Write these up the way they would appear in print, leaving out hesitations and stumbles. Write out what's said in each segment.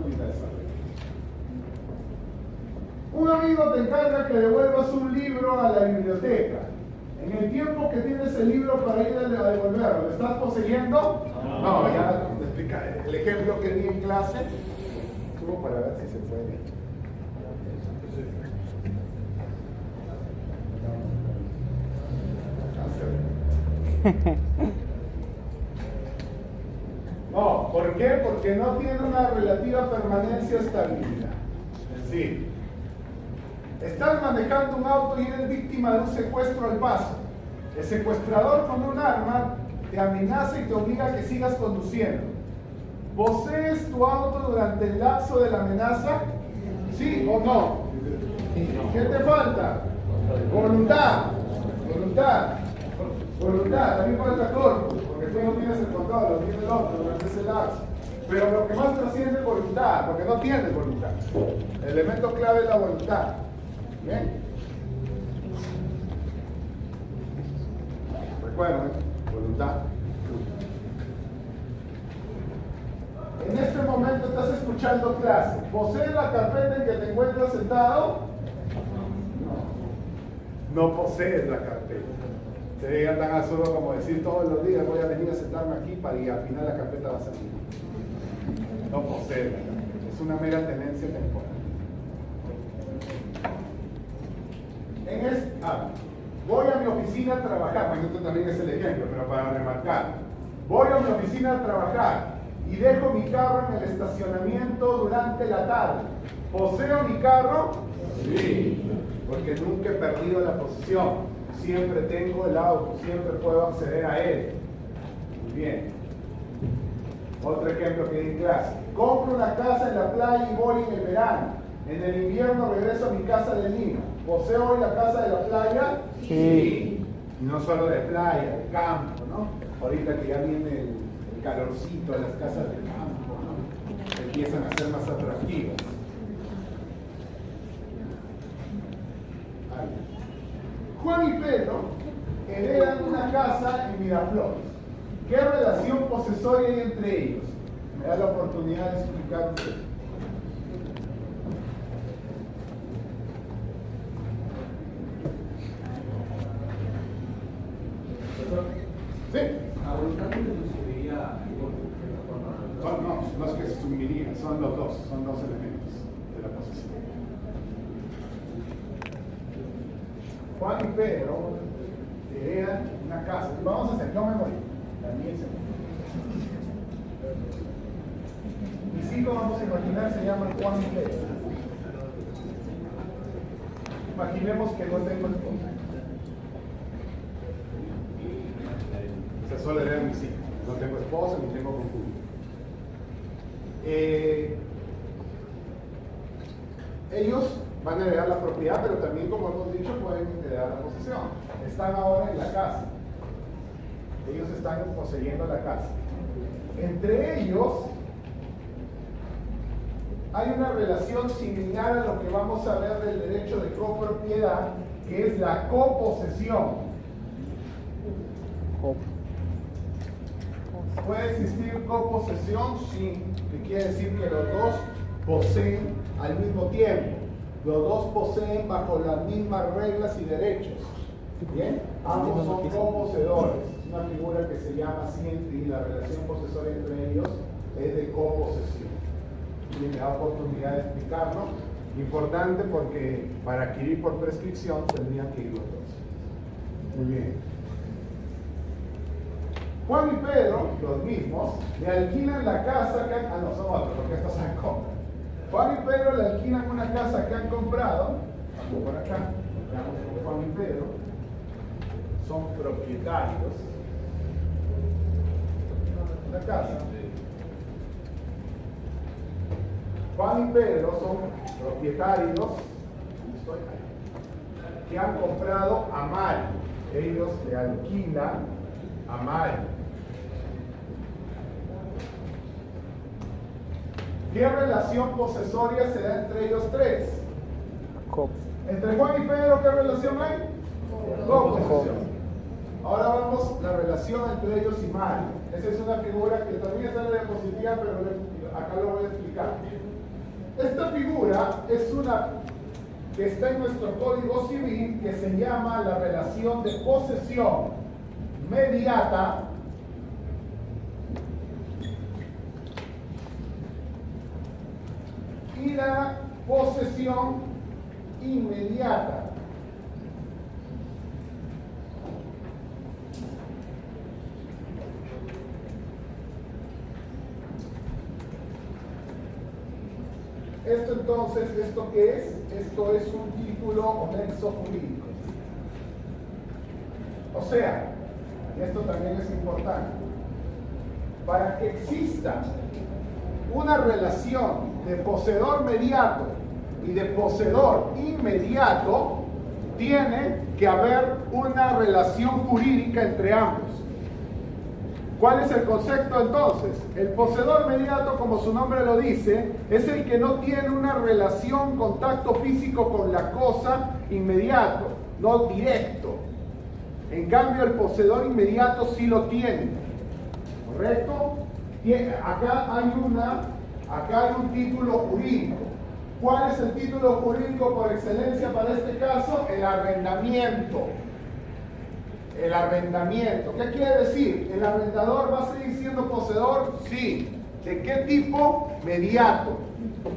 cortita de esa. Un amigo te encarga que devuelvas un libro a la biblioteca. En el tiempo que tienes el libro para ir a devolverlo, ¿lo estás poseyendo? No, ya te explica el ejemplo que di en clase. Subo para ver si se puede. No, ¿por qué? Porque no tiene una relativa permanencia estabilidad. Es decir, estás manejando un auto y eres víctima de un secuestro al paso. El secuestrador con un arma te amenaza y te obliga a que sigas conduciendo. ¿Posees tu auto durante el lapso de la amenaza? ¿Sí o no? ¿Qué te falta? Voluntad. Voluntad. También falta corpus, porque tú no tienes el control, lo tiene el otro durante ese lapso. Pero lo que más trasciende es voluntad, porque no tienes voluntad. El elemento clave es la voluntad. ¿Bien? Recuerden, voluntad. En este momento estás escuchando clase. ¿Posees la carpeta en que te encuentras sentado? No posees la carpeta. Sería tan absurdo como decir todos los días voy a venir a sentarme aquí y al final la carpeta va a salir. No posees la carpeta. Es una mera tenencia temporal. Voy a mi oficina a trabajar. Bueno, esto también es el ejemplo, pero para remarcar. Voy a mi oficina a trabajar y dejo mi carro en el estacionamiento durante la tarde. ¿Poseo mi carro? Sí, porque nunca he perdido la posesión. Siempre tengo el auto, siempre puedo acceder a él. Muy bien. Otro ejemplo que di en clase. Compro una casa en la playa y voy en el verano. En el invierno regreso a mi casa de niño. ¿Poseo hoy la casa de la playa? Sí. Y no solo de playa, de campo, ¿no? Ahorita que ya viene el calorcito de las casas de campo, ¿no? Empiezan a ser más atractivas. Juan y Pedro heredan una casa en Miraflores. ¿Qué relación posesoria hay entre ellos? Me da la oportunidad de explicar usted. ¿Sí? La voluntad que se subiría no es que se subirían, son los dos elementos de la posesión. Juan y Pedro heredan una casa. Vamos a hacer, no me morí. También se Mis hijos, vamos a imaginar, se llaman Juan y Pedro. Imaginemos que no tengo esposa. Se suele leer a mis hijos. No tengo esposa ni tengo concubina. Ellos van a heredar la propiedad, pero también, como hemos dicho, pueden heredar la posesión. Están ahora en la casa. Ellos están poseyendo la casa. Entre ellos hay una relación similar a lo que vamos a ver del derecho de copropiedad, que es la coposesión. ¿Puede existir coposesión? Sí, que quiere decir que los dos poseen al mismo tiempo. Los dos poseen bajo las mismas reglas y derechos. ¿Bien? Ambos son coposeedores. Es una figura que se llama así y la relación posesoria entre ellos es de coposesión. Y me da oportunidad de explicarlo. Importante porque para adquirir por prescripción tendrían que ir los dos. Muy bien. Juan y Pedro, los mismos, le alquilan la casa que han... no, son otros, porque estos han comprado. Juan y Pedro le alquilan una casa que han comprado. Vamos por acá. Veamos con Juan y Pedro. Son propietarios de la casa. Juan y Pedro son propietarios que han comprado a Mario. Ellos le alquilan a Mario. ¿Qué relación posesoria se da entre ellos tres? Entre Juan y Pedro, ¿qué relación hay? Coposesión. Ahora vamos a la relación entre ellos y Mario. Esa es una figura que también está en la diapositiva, pero acá lo voy a explicar. explicar. Esta figura es una que está en nuestro Código Civil, que se llama la relación de posesión mediata y la posesión inmediata. Esto entonces, ¿esto qué es? Esto es un título o nexo jurídico. O sea, y esto también es importante, para que exista una relación de poseedor mediato y de poseedor inmediato, tiene que haber una relación jurídica entre ambos. ¿Cuál es el concepto entonces? El poseedor mediato, como su nombre lo dice, es el que no tiene una relación, contacto físico con la cosa inmediato, no directo. En cambio, el poseedor inmediato sí lo tiene. ¿Correcto? Acá hay un título jurídico. ¿Cuál es el título jurídico por excelencia para este caso? El arrendamiento. El arrendamiento. ¿Qué quiere decir? ¿El arrendador va a seguir siendo poseedor? Sí. ¿De qué tipo? Mediato.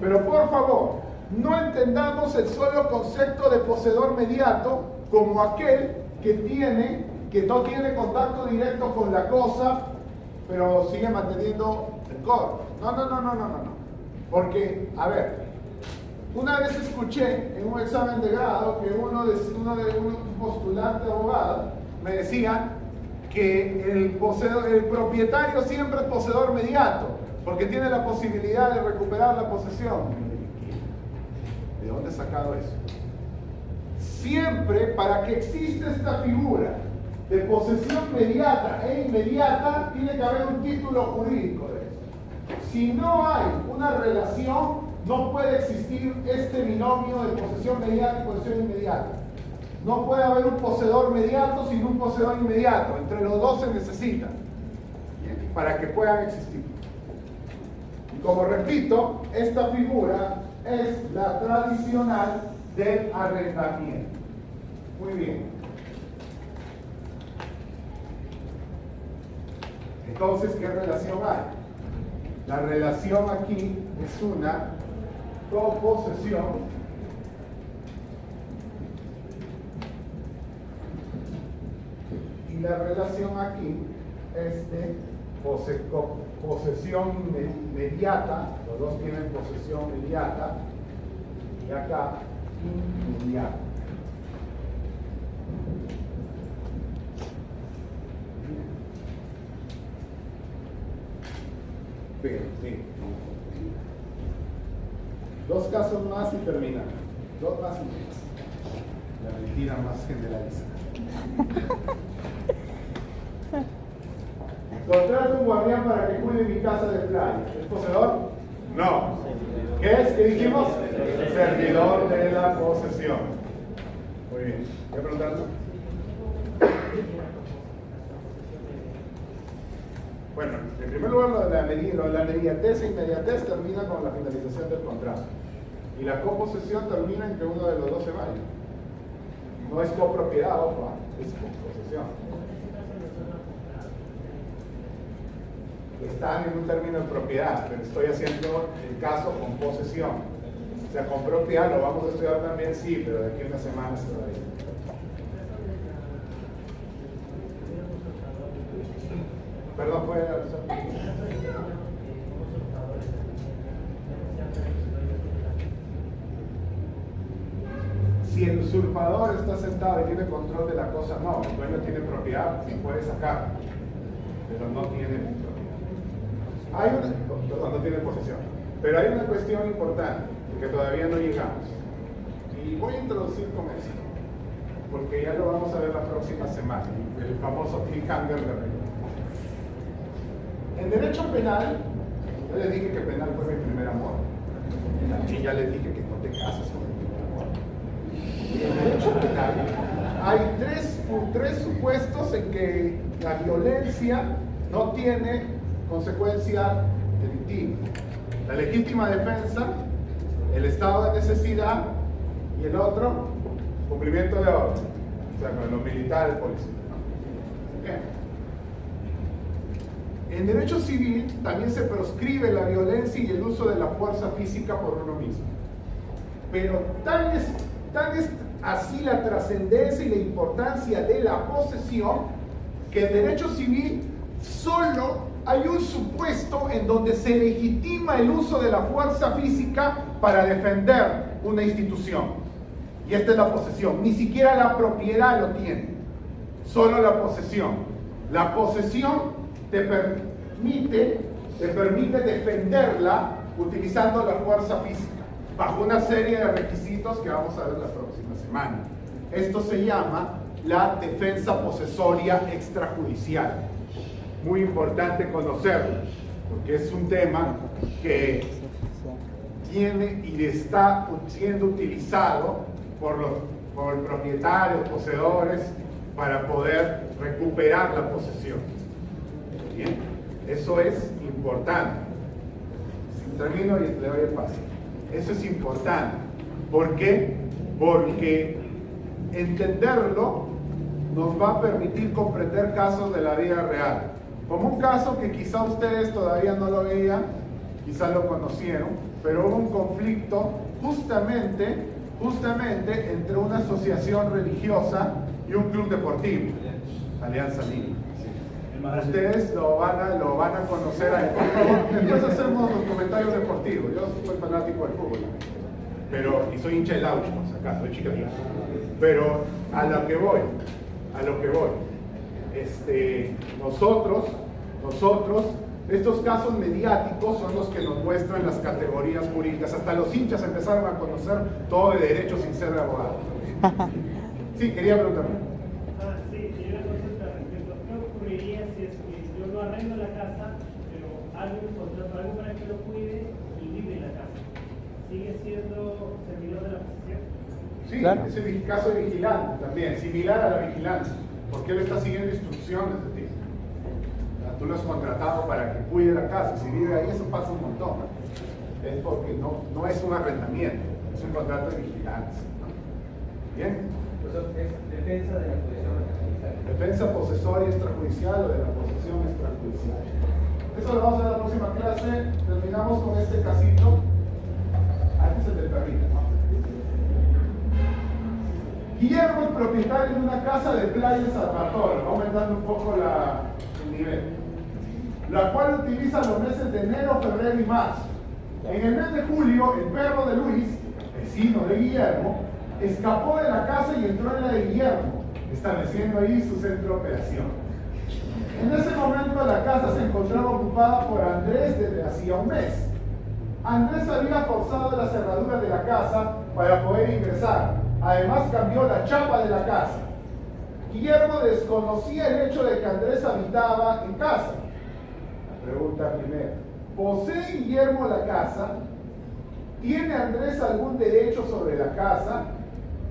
Pero por favor, no entendamos el solo concepto de poseedor mediato como aquel que no tiene contacto directo con la cosa, pero sigue manteniendo el cobro. No. Porque, a ver, una vez escuché en un examen de grado que un postulante abogado me decía que el propietario siempre es poseedor mediato, porque tiene la posibilidad de recuperar la posesión. ¿De dónde he sacado eso? Siempre, para que exista esta figura de posesión mediata e inmediata, tiene que haber un título jurídico de eso. Si no hay una relación, no puede existir este binomio de posesión mediata y posesión inmediata. No puede haber un poseedor mediato sin un poseedor inmediato. Entre los dos se necesita, ¿bien?, para que puedan existir. Y como repito, esta figura es la tradicional del arrendamiento. Muy bien. Entonces, ¿qué relación hay? La relación aquí es una coposesión y la relación aquí es de posesión inmediata. Los dos tienen posesión inmediata y acá inmediata. Bien, sí. Dos casos más y terminamos. Dos más y menos. La mentira más generalizada. Contrato un guardián para que cuide mi casa de playa. ¿Es poseedor? No. ¿Qué es? ¿Qué dijimos? Servidor de la posesión. Muy bien. ¿Qué preguntar? Bueno, en primer lugar, lo de la inmediatez e inmediatez termina con la finalización del contrato. Y la coposesión termina en que uno de los dos se vaya. No es copropiedad, ojo, es coposesión. Están en un término de propiedad, pero estoy haciendo el caso con posesión. O sea, con propiedad lo vamos a estudiar también, sí, pero de aquí a unas semanas todavía. Perdón, ¿puede avisar? Si el usurpador está sentado y tiene control de la cosa, no, el dueño tiene propiedad, se puede sacar, pero no tiene propiedad. No tiene posesión. Pero hay una cuestión importante, que todavía no llegamos. Y voy a introducir con eso, porque ya lo vamos a ver la próxima semana, el famoso cliffhanger de regla. En derecho penal, yo les dije que penal fue mi primer amor. Y ya les dije que no te casas con el primer amor. Y en derecho penal hay tres supuestos en que la violencia no tiene consecuencia delictivo. La legítima defensa, el estado de necesidad, y el otro, cumplimiento de orden, o sea, con los militares, policía. Bien. En derecho civil también se proscribe la violencia y el uso de la fuerza física por uno mismo. Pero tan es así la trascendencia y la importancia de la posesión, que en derecho civil solo hay un supuesto en donde se legitima el uso de la fuerza física para defender una institución. Y esta es la posesión. Ni siquiera la propiedad lo tiene, solo la posesión. La posesión te permite defenderla utilizando la fuerza física, bajo una serie de requisitos que vamos a ver la próxima semana. Esto se llama la defensa posesoria extrajudicial. Muy importante conocerlo, porque es un tema que tiene y está siendo utilizado por propietarios, poseedores, para poder recuperar la posesión. Bien, eso es importante. Termino y le doy el paso. Eso es importante. ¿Por qué? Porque entenderlo nos va a permitir comprender casos de la vida real. Como un caso que quizá ustedes todavía no lo veían, quizá lo conocieron, pero hubo un conflicto justamente entre una asociación religiosa y un club deportivo, Alianza Lima. Ustedes lo van a conocer ahí. Por favor, después hacemos los comentarios deportivos. Yo soy fanático del fútbol, y soy hincha del Aucho, por si acaso, soy chiquitito. Pero a lo que voy. Nosotros, estos casos mediáticos son los que nos muestran las categorías jurídicas. Hasta los hinchas empezaron a conocer todo de derecho sin ser abogado. Sí, quería preguntarme. Sí, yo una consulta respecto. ¿Qué ocurriría si es que yo no arrendo la casa, pero hago un contrato, algo para que lo cuide y vive en la casa? ¿Sigue siendo servidor de la posesión? Sí, claro. Es el caso de vigilante también, similar a la vigilancia, porque él está siguiendo instrucciones de ti. Tú lo has contratado para que cuide la casa, si vive ahí, eso pasa un montón. Es porque no es un arrendamiento, es un contrato de vigilancia. ¿Bien? Entonces, es defensa de la posesión extrajudicial. Defensa posesoria extrajudicial o de la posesión extrajudicial. Eso lo vamos a ver en la próxima clase. Terminamos con este casito. Antes se te permite, ¿no? Guillermo es propietario de una casa de playa en Salvador, aumentando un poco el nivel, la cual utiliza los meses de enero, febrero y marzo. En el mes de julio, el perro de Luis, vecino de Guillermo, escapó de la casa y entró en la de Guillermo, estableciendo ahí su centro de operación. En ese momento la casa se encontraba ocupada por Andrés desde hacía un mes. Andrés había forzado la cerradura de la casa para poder ingresar. Además cambió la chapa de la casa. Guillermo desconocía el hecho de que Andrés habitaba en casa. La pregunta primera: ¿posee Guillermo la casa? ¿Tiene Andrés algún derecho sobre la casa?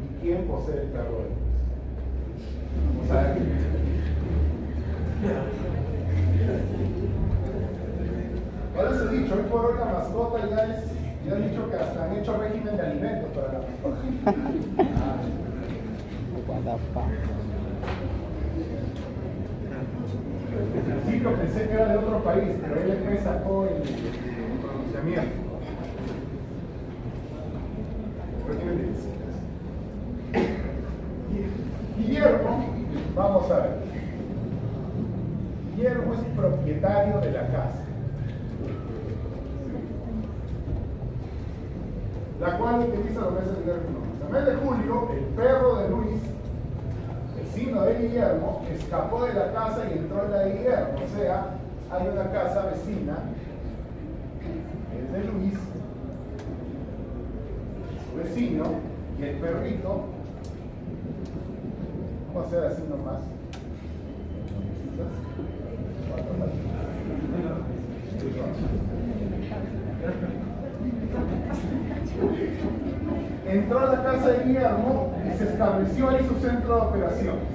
¿Y quién posee el perro? Vamos a ver. ¿Cuál es el dicho? Hoy por hoy la mascota ya han dicho que hasta han hecho régimen de alimentos para la mascota. Sí, lo pensé que era de otro país, pero él me sacó el pronunciamiento. Guillermo, vamos a ver. Guillermo es propietario de la casa, la cual utiliza los meses de enero y febrero. En el mes de julio, el perro de Luis, vecino de Guillermo, escapó de la casa y entró en la de Guillermo. O sea, hay una casa vecina, es de Luis, su vecino, y el perrito. Vamos a hacer así nomás. Entró a la casa de Guillermo y se estableció ahí su centro de operaciones.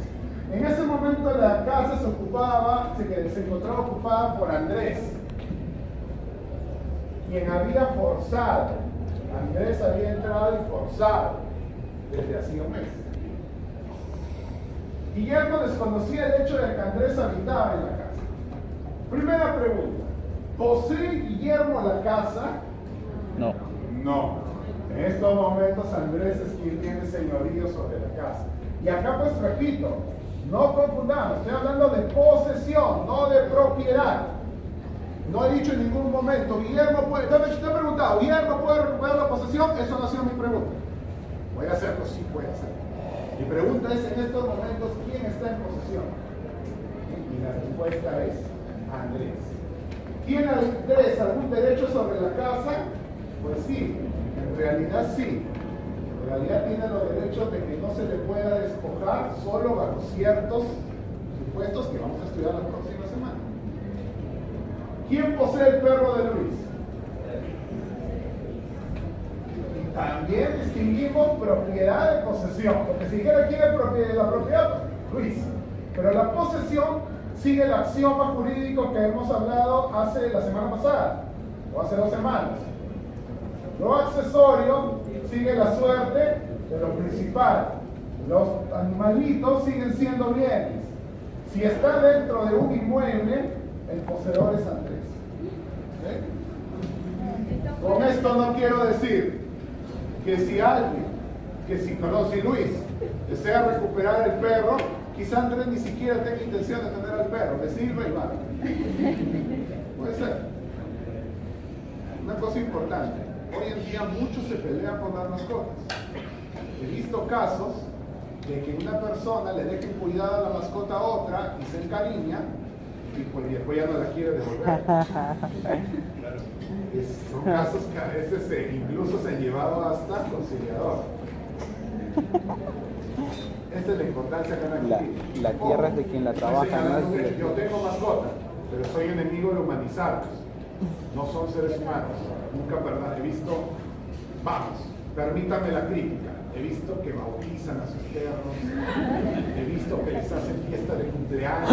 En ese momento la casa se encontraba ocupada por Andrés. quien había forzado. Andrés había entrado y forzado desde hacía un mes. Guillermo desconocía el hecho de que Andrés habitaba en la casa. Primera pregunta, ¿posee Guillermo la casa? No. No. En estos momentos Andrés es quien tiene señorío sobre la casa. Y acá pues repito, no confundamos, estoy hablando de posesión, no de propiedad. No he dicho en ningún momento, Guillermo puede, te he preguntado, ¿Guillermo puede recuperar la posesión? Eso no ha sido mi pregunta. ¿Puede hacerlo? Sí, puede hacerlo. Mi pregunta es, en estos momentos, ¿quién está en posesión? Y la respuesta es Andrés. ¿Tiene Andrés algún derecho sobre la casa? Pues sí, en realidad sí. En realidad tiene los derechos de que no se le pueda despojar solo bajo ciertos supuestos que vamos a estudiar la próxima semana. ¿Quién posee el perro de Luis? Y también distinguimos propiedad de posesión, porque si dijera quién es la propiedad, pues Luis. Pero la posesión sigue el axioma jurídico que hemos hablado hace la semana pasada, o hace 2 semanas. Lo accesorio sigue la suerte de lo principal. Los animalitos siguen siendo bienes. Si está dentro de un inmueble, el poseedor es Andrés. ¿Sí? Con esto no quiero decir que si si Luis desea recuperar el perro, quizá Andrés ni siquiera tenga intención de tener al perro, le sirve y va. Puede ser. Una cosa importante, hoy en día muchos se pelean por las mascotas. He visto casos de que una persona le deje cuidada la mascota a otra y se encariña y pues después ya no la quiere devolver. Son casos que a veces incluso se han llevado hasta conciliador. Esta es la importancia que han aquí. La tierra es de quien la trabaja. ¿No? Yo tengo mascotas, pero soy enemigo de humanizarlos. No son seres humanos. Nunca, ¿verdad? He visto, vamos, permítame la crítica. He visto que bautizan a sus perros, he visto que les hacen fiesta de cumpleaños,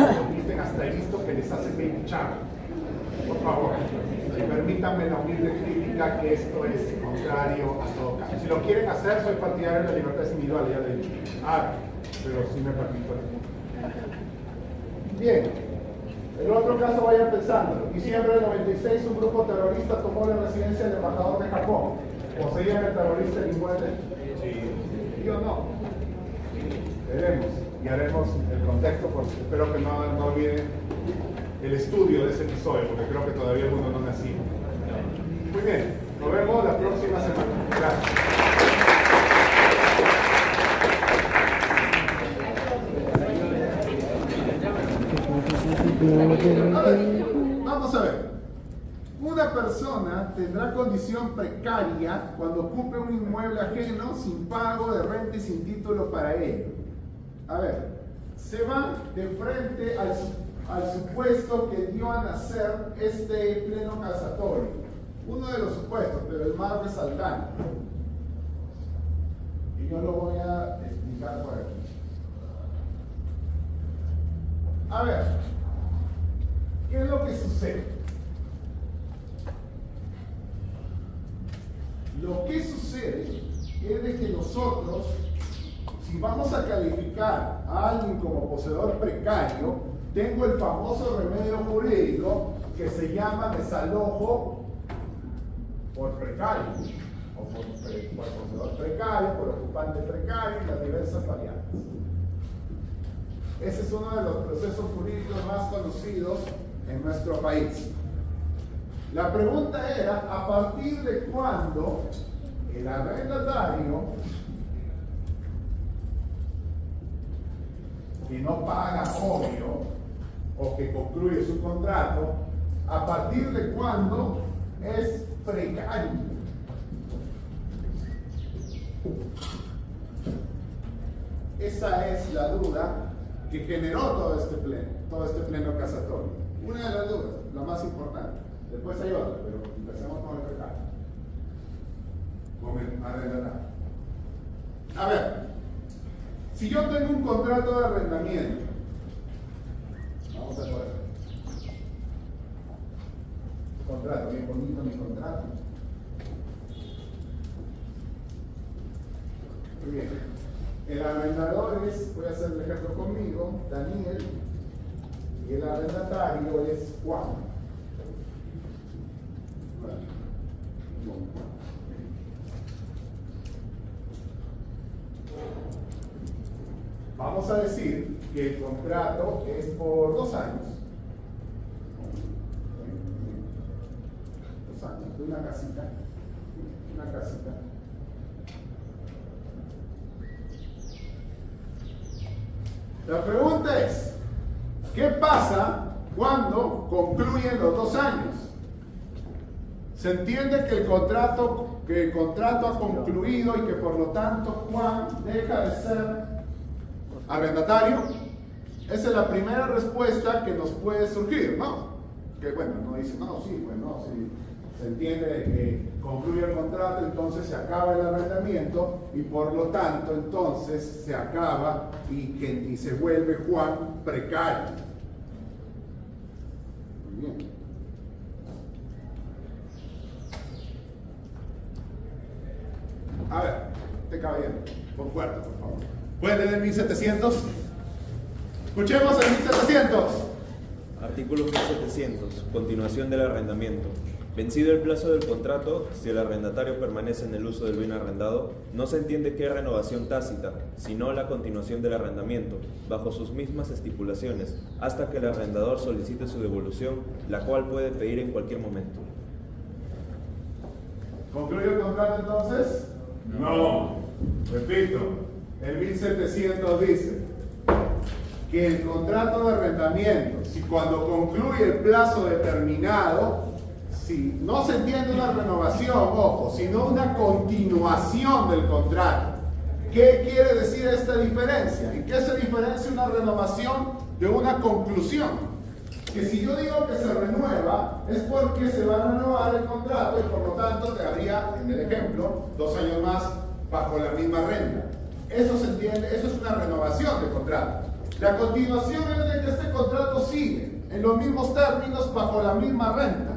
hasta he visto que les hacen baby shower. Por favor, permítanme la humilde crítica que esto es contrario a todo caso. Si lo quieren hacer, soy partidario de la libertad individual, ya lo he dicho. Pero sí me permito. Bien, el otro caso vaya pensando. En diciembre del 96, un grupo terrorista tomó la residencia del embajador de Japón. ¿Poseían el terrorista el inmueble? Sí o no. Veremos y haremos el contexto, porque espero que no olviden el estudio de ese episodio, porque creo que todavía algunos no nacimos. Muy bien, nos vemos la próxima semana. Gracias. Vamos a ver. Una persona tendrá condición precaria cuando ocupe un inmueble ajeno sin pago de renta y sin título para ello. A ver, se va de frente al supuesto que dio a nacer este pleno casatorio. Uno de los supuestos, pero el más resaltante. Y yo lo voy a explicar por aquí. A ver, ¿qué es lo que sucede? Lo que sucede es de que nosotros, si vamos a calificar a alguien como poseedor precario, tengo el famoso remedio jurídico que se llama desalojo por precario, o por poseedor precario, por ocupante precario y las diversas variantes. Ese es uno de los procesos jurídicos más conocidos en nuestro país. La pregunta era, ¿a partir de cuándo el arrendatario que no paga obvio o que concluye su contrato, a partir de cuándo es precario? Esa es la duda que generó todo este pleno casatorio. Una de las dudas, la más importante. Después hay otra, pero empecemos con el precario. Con el arrendatario. A ver, si yo tengo un contrato de arrendamiento, vamos a poner contrato, bien bonito mi contrato. Muy bien. El arrendador es, voy a hacer el ejemplo conmigo, Daniel, y el arrendatario es Juan. Vamos a decir que el contrato es por 2 años. 2 años, de una casita. Una casita. La pregunta es, ¿qué pasa cuando concluyen los 2 años? Se entiende que el contrato ha concluido y que por lo tanto Juan deja de ser arrendatario. Esa es la primera respuesta que nos puede surgir, ¿no? Que bueno, no dice, no, sí, bueno, sí. Se entiende que concluye el contrato, entonces se acaba el arrendamiento y por lo tanto entonces se acaba y se vuelve Juan precario. Muy bien. A ver, este caballero, por fuerte, por favor. ¿Puede leer el 1700? Escuchemos el 1700. Artículo 1700. Continuación del arrendamiento. Vencido el plazo del contrato, si el arrendatario permanece en el uso del bien arrendado, no se entiende que es renovación tácita, sino la continuación del arrendamiento, bajo sus mismas estipulaciones, hasta que el arrendador solicite su devolución, la cual puede pedir en cualquier momento. ¿Concluye el contrato entonces? No. Repito, el 1700 dice que el contrato de arrendamiento, si cuando concluye el plazo determinado, si no se entiende una renovación, ojo, sino una continuación del contrato. ¿Qué quiere decir esta diferencia? ¿En qué se diferencia una renovación de una conclusión? Que si yo digo que se renueva, es porque se va a renovar el contrato y por lo tanto te habría, en el ejemplo, 2 años más bajo la misma renta. Eso se entiende, eso es una renovación del contrato. La continuación es de que este contrato sigue en los mismos términos bajo la misma renta.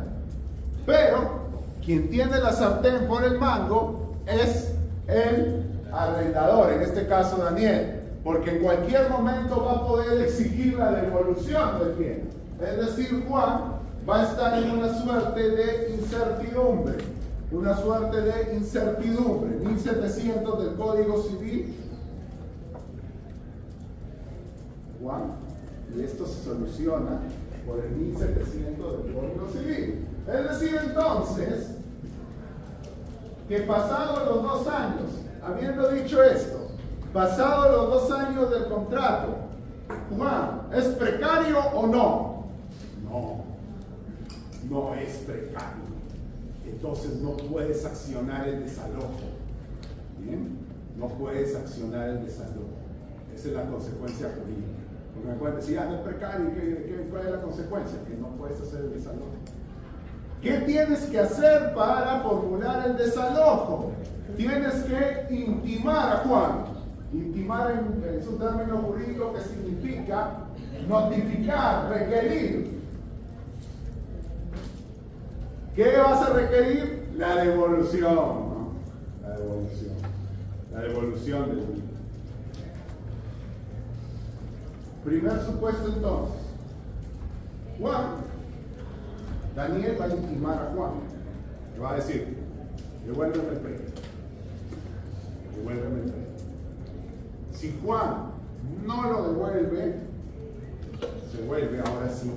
Pero quien tiene la sartén por el mango es el arrendador, en este caso Daniel, porque en cualquier momento va a poder exigir la devolución del bien. Es decir, Juan va a estar en una suerte de incertidumbre. Una suerte de incertidumbre. 1700 del Código Civil. Juan, y esto se soluciona por el 1700 del Código Civil. Es decir, entonces, que pasados los 2 años, habiendo dicho esto, pasados los 2 años del contrato, Juan, ¿es precario o no? No, no es precario. Entonces no puedes accionar el desalojo. ¿Bien? No puedes accionar el desalojo. Esa es la consecuencia jurídica. Porque me pueden decir, no es precario, ¿cuál es la consecuencia? Que no puedes hacer el desalojo. ¿Qué tienes que hacer para formular el desalojo? Tienes que intimar a Juan. Intimar en su término jurídico que significa notificar, requerir. ¿Qué vas a requerir? La devolución, ¿no? La devolución. La devolución del bien. Primer supuesto entonces. Juan, Daniel va a intimar a Juan. Le va a decir, devuélveme el préstamo. Devuélveme el préstamo. Si Juan no lo devuelve, se vuelve ahora sí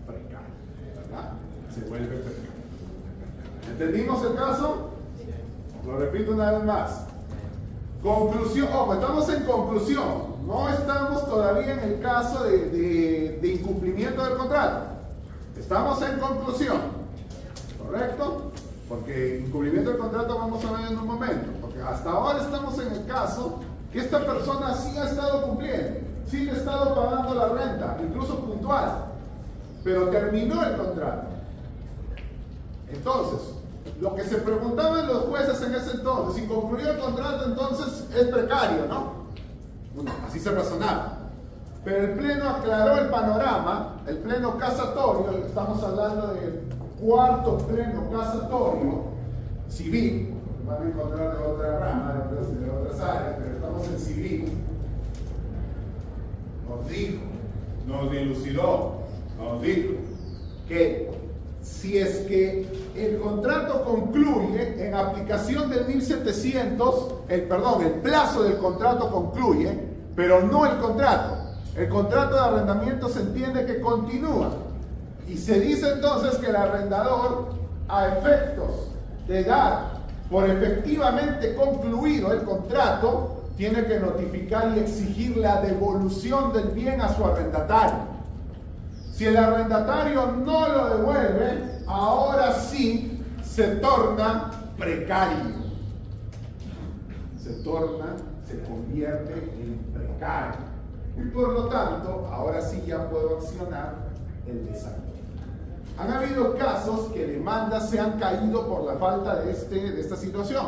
precario, ¿verdad? Se vuelve precario. ¿Entendimos el caso? Lo repito una vez más. Conclusión, ojo, estamos en conclusión. No estamos todavía en el caso de incumplimiento del contrato. Estamos en conclusión. ¿Correcto? Porque incumplimiento del contrato vamos a ver en un momento. Porque hasta ahora estamos en el caso que esta persona sí ha estado cumpliendo, sí ha estado pagando la renta, incluso puntual, pero terminó el contrato. Entonces, lo que se preguntaban los jueces en ese entonces, si concluyó el contrato, entonces es precario, ¿no? Bueno, así se razonaba. Pero el Pleno aclaró el panorama, el Pleno casatorio, estamos hablando cuarto pleno casatorio civil, van a encontrar de otra rama, de otras áreas, pero estamos en civil, nos dijo, nos dilucidó, nos dijo que si es que el contrato concluye en aplicación del 1700, el plazo del contrato concluye, pero no el contrato. El contrato de arrendamiento se entiende que continúa. Y se dice entonces que el arrendador, a efectos de dar por efectivamente concluido el contrato, tiene que notificar y exigir la devolución del bien a su arrendatario. Si el arrendatario no lo devuelve, ahora sí se torna precario. Se convierte en precario. Y por lo tanto, ahora sí ya puedo accionar el desalojo. Han habido casos que demandas se han caído por la falta de esta situación.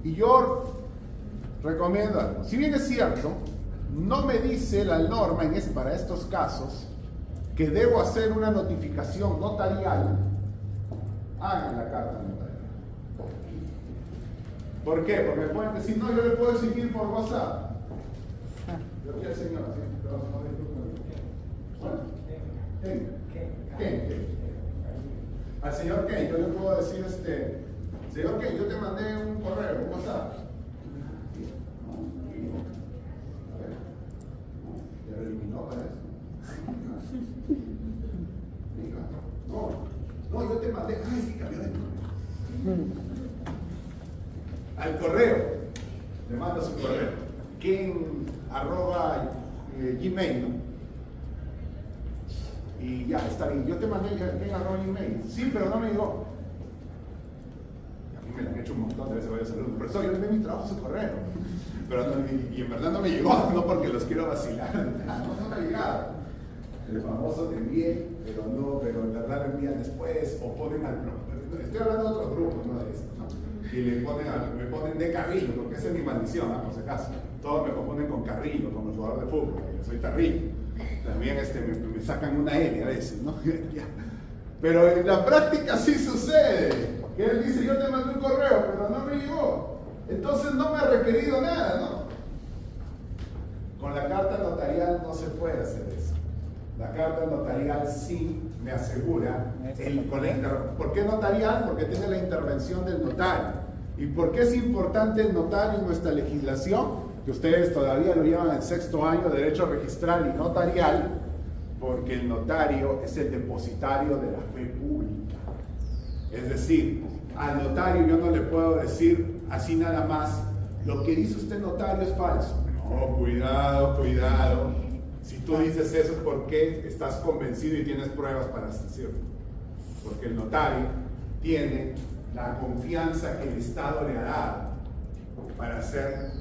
Y yo recomiendo algo. Si bien es cierto, no me dice la norma para estos casos que debo hacer una notificación notarial, hagan la carta notarial. ¿Por qué? Porque me pueden decir, no, yo le puedo exigir por WhatsApp. Yo quiero, señor, ¿sí? Ken. Al señor Ken, yo le puedo decir, señor Ken, yo te mandé un correo, un WhatsApp. ¿Ya lo eliminó para eso? No, yo te mandé, es que cambió de nombre. Al correo, le manda su correo, ken@gmail, ¿no? Y ya, está bien, yo te mandé ken@gmail, sí, pero no me llegó. A mí me lo han hecho un montón de veces varios alumnos, pero eso yo le envié mi trabajo a su correo, pero no, y en verdad no me llegó, no porque los quiero vacilar, no me ha llegado. El famoso te envié, pero en verdad lo envían después, o ponen al grupo. Estoy hablando de otros grupos, no de esto, ¿no? Y me ponen de Carrillo, porque esa es mi maldición, por si acaso. Todos me confunden con Carrillo, como el jugador de fútbol, yo soy Carrillo. También me sacan una L a veces, ¿no? Pero en la práctica sí sucede, que él dice, yo te mandé un correo, pero no me llegó. Entonces no me ha requerido nada, ¿no? Con la carta notarial no se puede hacer eso. La carta notarial sí me asegura ¿por qué notarial? Porque tiene la intervención del notario. ¿Y por qué es importante el notario en nuestra legislación? Que ustedes todavía lo llevan en sexto año de derecho registral y notarial, porque el notario es el depositario de la fe pública. Es decir, al notario yo no le puedo decir así nada más, lo que dice usted notario es falso. No, cuidado. Si tú dices eso es porque estás convencido y tienes pruebas para decirlo. Porque el notario tiene la confianza que el Estado le ha dado para ser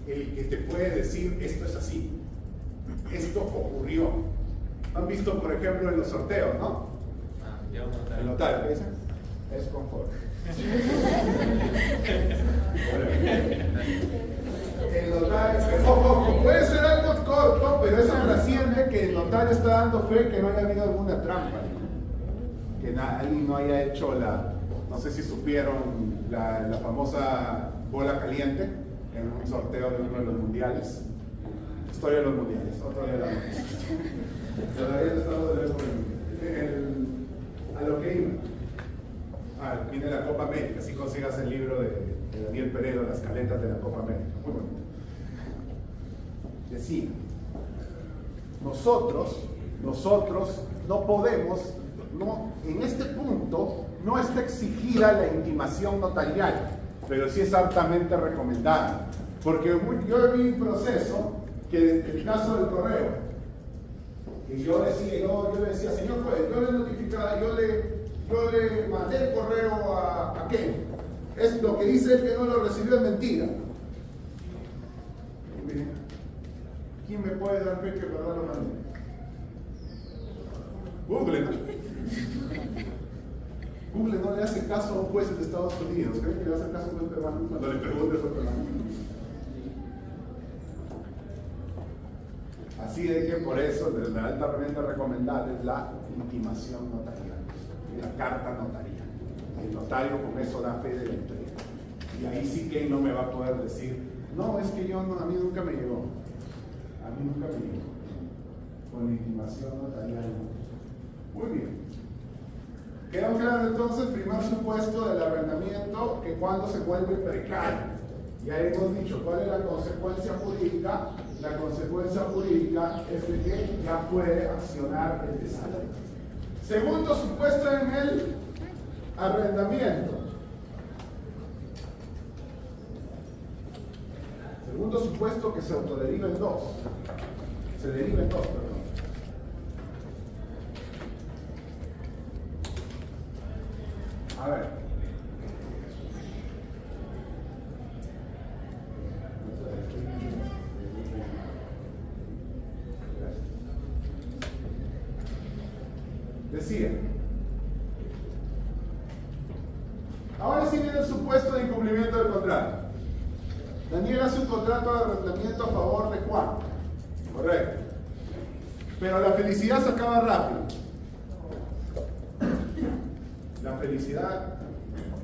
el que te puede decir esto es así, esto ocurrió. ¿Han visto, por ejemplo, en los sorteos, no? El notario, ¿qué dice? Es conforme. El notario, ojo, puede ser algo corto, pero eso trasciende que el notario está dando fe que no haya habido alguna trampa, que alguien no haya hecho no sé si supieron la famosa bola caliente en un sorteo de uno de los mundiales. Historia de los mundiales, otro día de la noche. Todavía no estamos a lo que iba. Viene la Copa América, si consigas el libro de Daniel Peredo, Las caletas de la Copa América. Muy bonito. Decía, nosotros no podemos, en este punto, no está exigida la intimación notarial, pero sí es altamente recomendada. Porque yo vi un proceso, que el caso del correo, que yo le decía, señor juez, yo le notificaba, yo le mandé el correo a Ken. Es lo que dice él que no lo recibió es mentira. ¿Quién me puede dar fe que verdad lo mandé? Google, ¿no? Google no le hace caso a un juez de Estados Unidos. ¿Creen que le hace caso a un juez peruano? Cuando le pregunte fue peruano. Así de que por eso la altamente recomendable es la intimación notarial. la carta notarial. El notario con eso da fe de la entrega. Y ahí sí que no me va a poder decir, no, es que a mí nunca me llegó. A mí nunca me llegó. Con intimación notarial. Muy bien. Quedó claro entonces, primer supuesto del arrendamiento, que cuando se vuelve precario. Ya hemos dicho cuál es la consecuencia jurídica. La consecuencia jurídica es de que ya puede accionar el desaire. Segundo supuesto en el arrendamiento. Segundo supuesto que se autoderiva en dos. Se deriva en dos, perdón. A ver. Decía. Ahora sí viene el supuesto de incumplimiento del contrato. Daniel hace un contrato de arrendamiento a favor de Juan. Correcto. Pero la felicidad se acaba rápido. La felicidad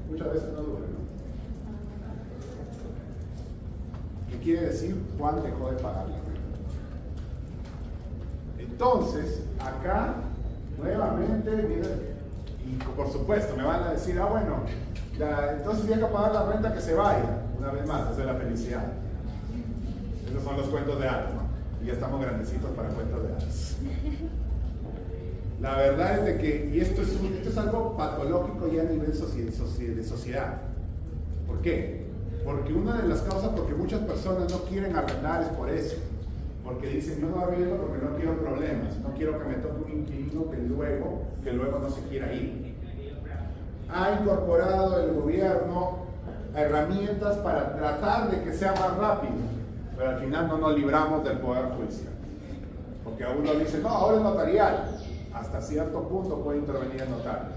muchas veces no dura, ¿no? ¿Qué quiere decir? Juan dejó de pagar la renta. Entonces, acá, nuevamente, miren, y por supuesto, me van a decir, bueno, entonces tiene que pagar la renta, que se vaya. Una vez más, esa es la felicidad. Esos son los cuentos de hadas, ¿no? Y ya estamos grandecitos para cuentos de hadas. La verdad es de que, y esto es algo patológico ya a nivel de sociedad. ¿Por qué? Porque una de las causas porque muchas personas no quieren arrendar es por eso. Porque dicen, yo no arriendo porque no quiero problemas, no quiero que me toque un inquilino que luego no se quiera ir. Ha incorporado el gobierno herramientas para tratar de que sea más rápido, pero al final no nos libramos del poder judicial. Porque a uno dice, no, ahora es notarial. Hasta cierto punto puede intervenir el notario.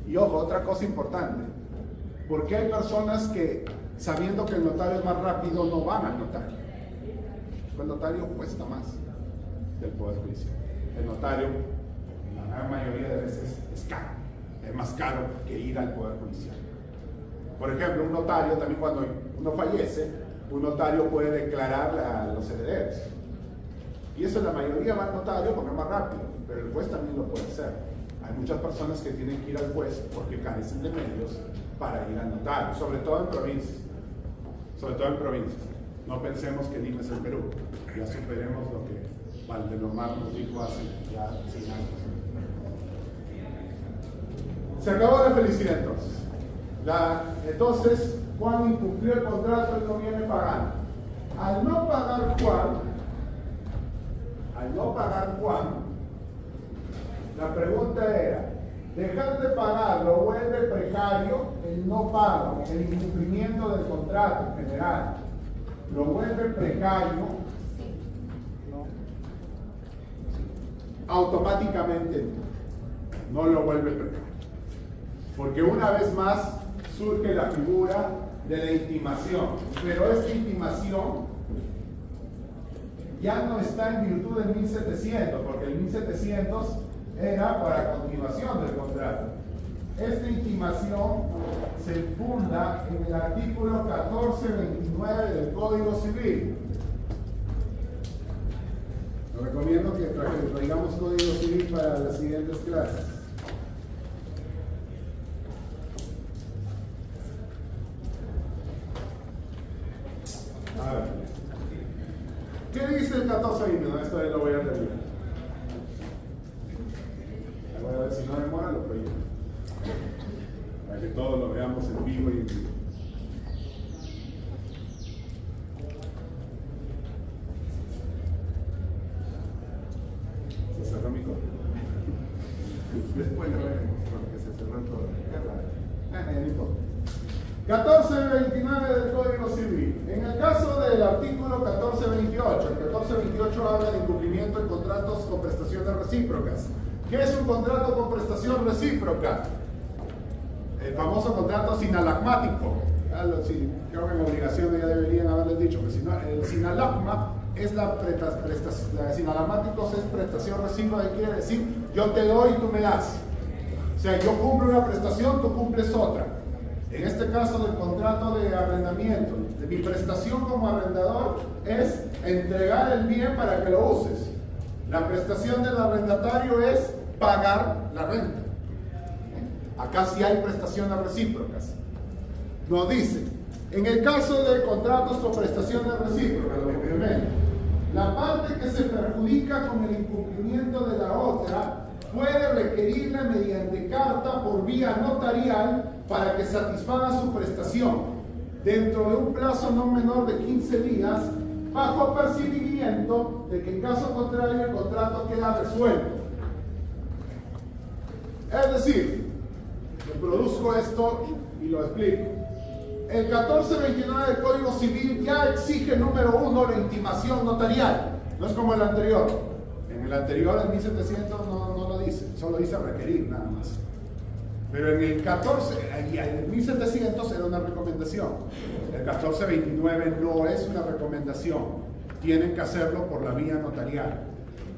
Y ojo, otra cosa importante, porque hay personas que, sabiendo que el notario es más rápido, no van al notario. El notario cuesta más del poder judicial. El notario, la gran mayoría de veces, es caro. Es más caro que ir al poder judicial. Por ejemplo, un notario, también cuando uno fallece, un notario puede declarar a los herederos. Y eso la mayoría va al notario porque es más rápido, pero el juez también lo puede hacer. Hay muchas personas que tienen que ir al juez porque carecen de medios para ir al notario, sobre todo en provincias. Sobre todo en provincias. No pensemos que Lima es el Perú. Ya superemos lo que Valdelomar nos dijo hace ya 100 años. Se acabó la felicidad entonces. Entonces, Juan incumplió el contrato y no viene pagando. Al no pagar Juan, la pregunta era, dejar de pagar lo vuelve precario el no pago, el incumplimiento del contrato en general. Lo vuelve precario, automáticamente no lo vuelve precario. Porque una vez más surge la figura de la intimación, pero esta intimación ya no está en virtud del 1700, porque el 1700 era para continuación del contrato. Esta intimación se funda en el artículo 1429 del Código Civil. Les recomiendo que traigamos Código Civil para las siguientes clases. A ver. ¿Qué dice el 1429? Esto lo voy a leer. Voy a ver si no demora, lo proyecto. Para que todos lo veamos en vivo y en vivo. ¿Se cerró mi código? Después lo veremos, porque se cerró todo. No importa. 1429 del Código Civil. En el caso del artículo 1428, el 1428 habla de incumplimiento de contratos con prestaciones recíprocas. ¿Qué es un contrato con prestación recíproca? El famoso contrato sinalagmático. Creo que en obligación ya deberían haberles dicho que el sinalagma es sinalagmáticos es prestación recíproca, que quiere decir yo te doy y tú me das. O sea, yo cumplo una prestación, tú cumples otra. En este caso del contrato de arrendamiento, de mi prestación como arrendador es entregar el bien para que lo uses. La prestación del arrendatario es pagar la renta. Acá sí hay prestaciones recíprocas. Nos dice, en el caso de contratos con prestaciones recíprocas, la parte que se perjudica con el incumplimiento de la otra puede requerirle mediante carta por vía notarial para que satisfaga su prestación dentro de un plazo no menor de 15 días, bajo apercibimiento de que en caso contrario el contrato queda resuelto. Es decir, reproduzco esto y lo explico. El 1429 del Código Civil ya exige, número 1, la intimación notarial. No es como el anterior. En el anterior, el 1700, no lo dice. Solo dice requerir, nada más. Pero en el 14, y en el 1700 era una recomendación. El 1429 no es una recomendación. Tienen que hacerlo por la vía notarial.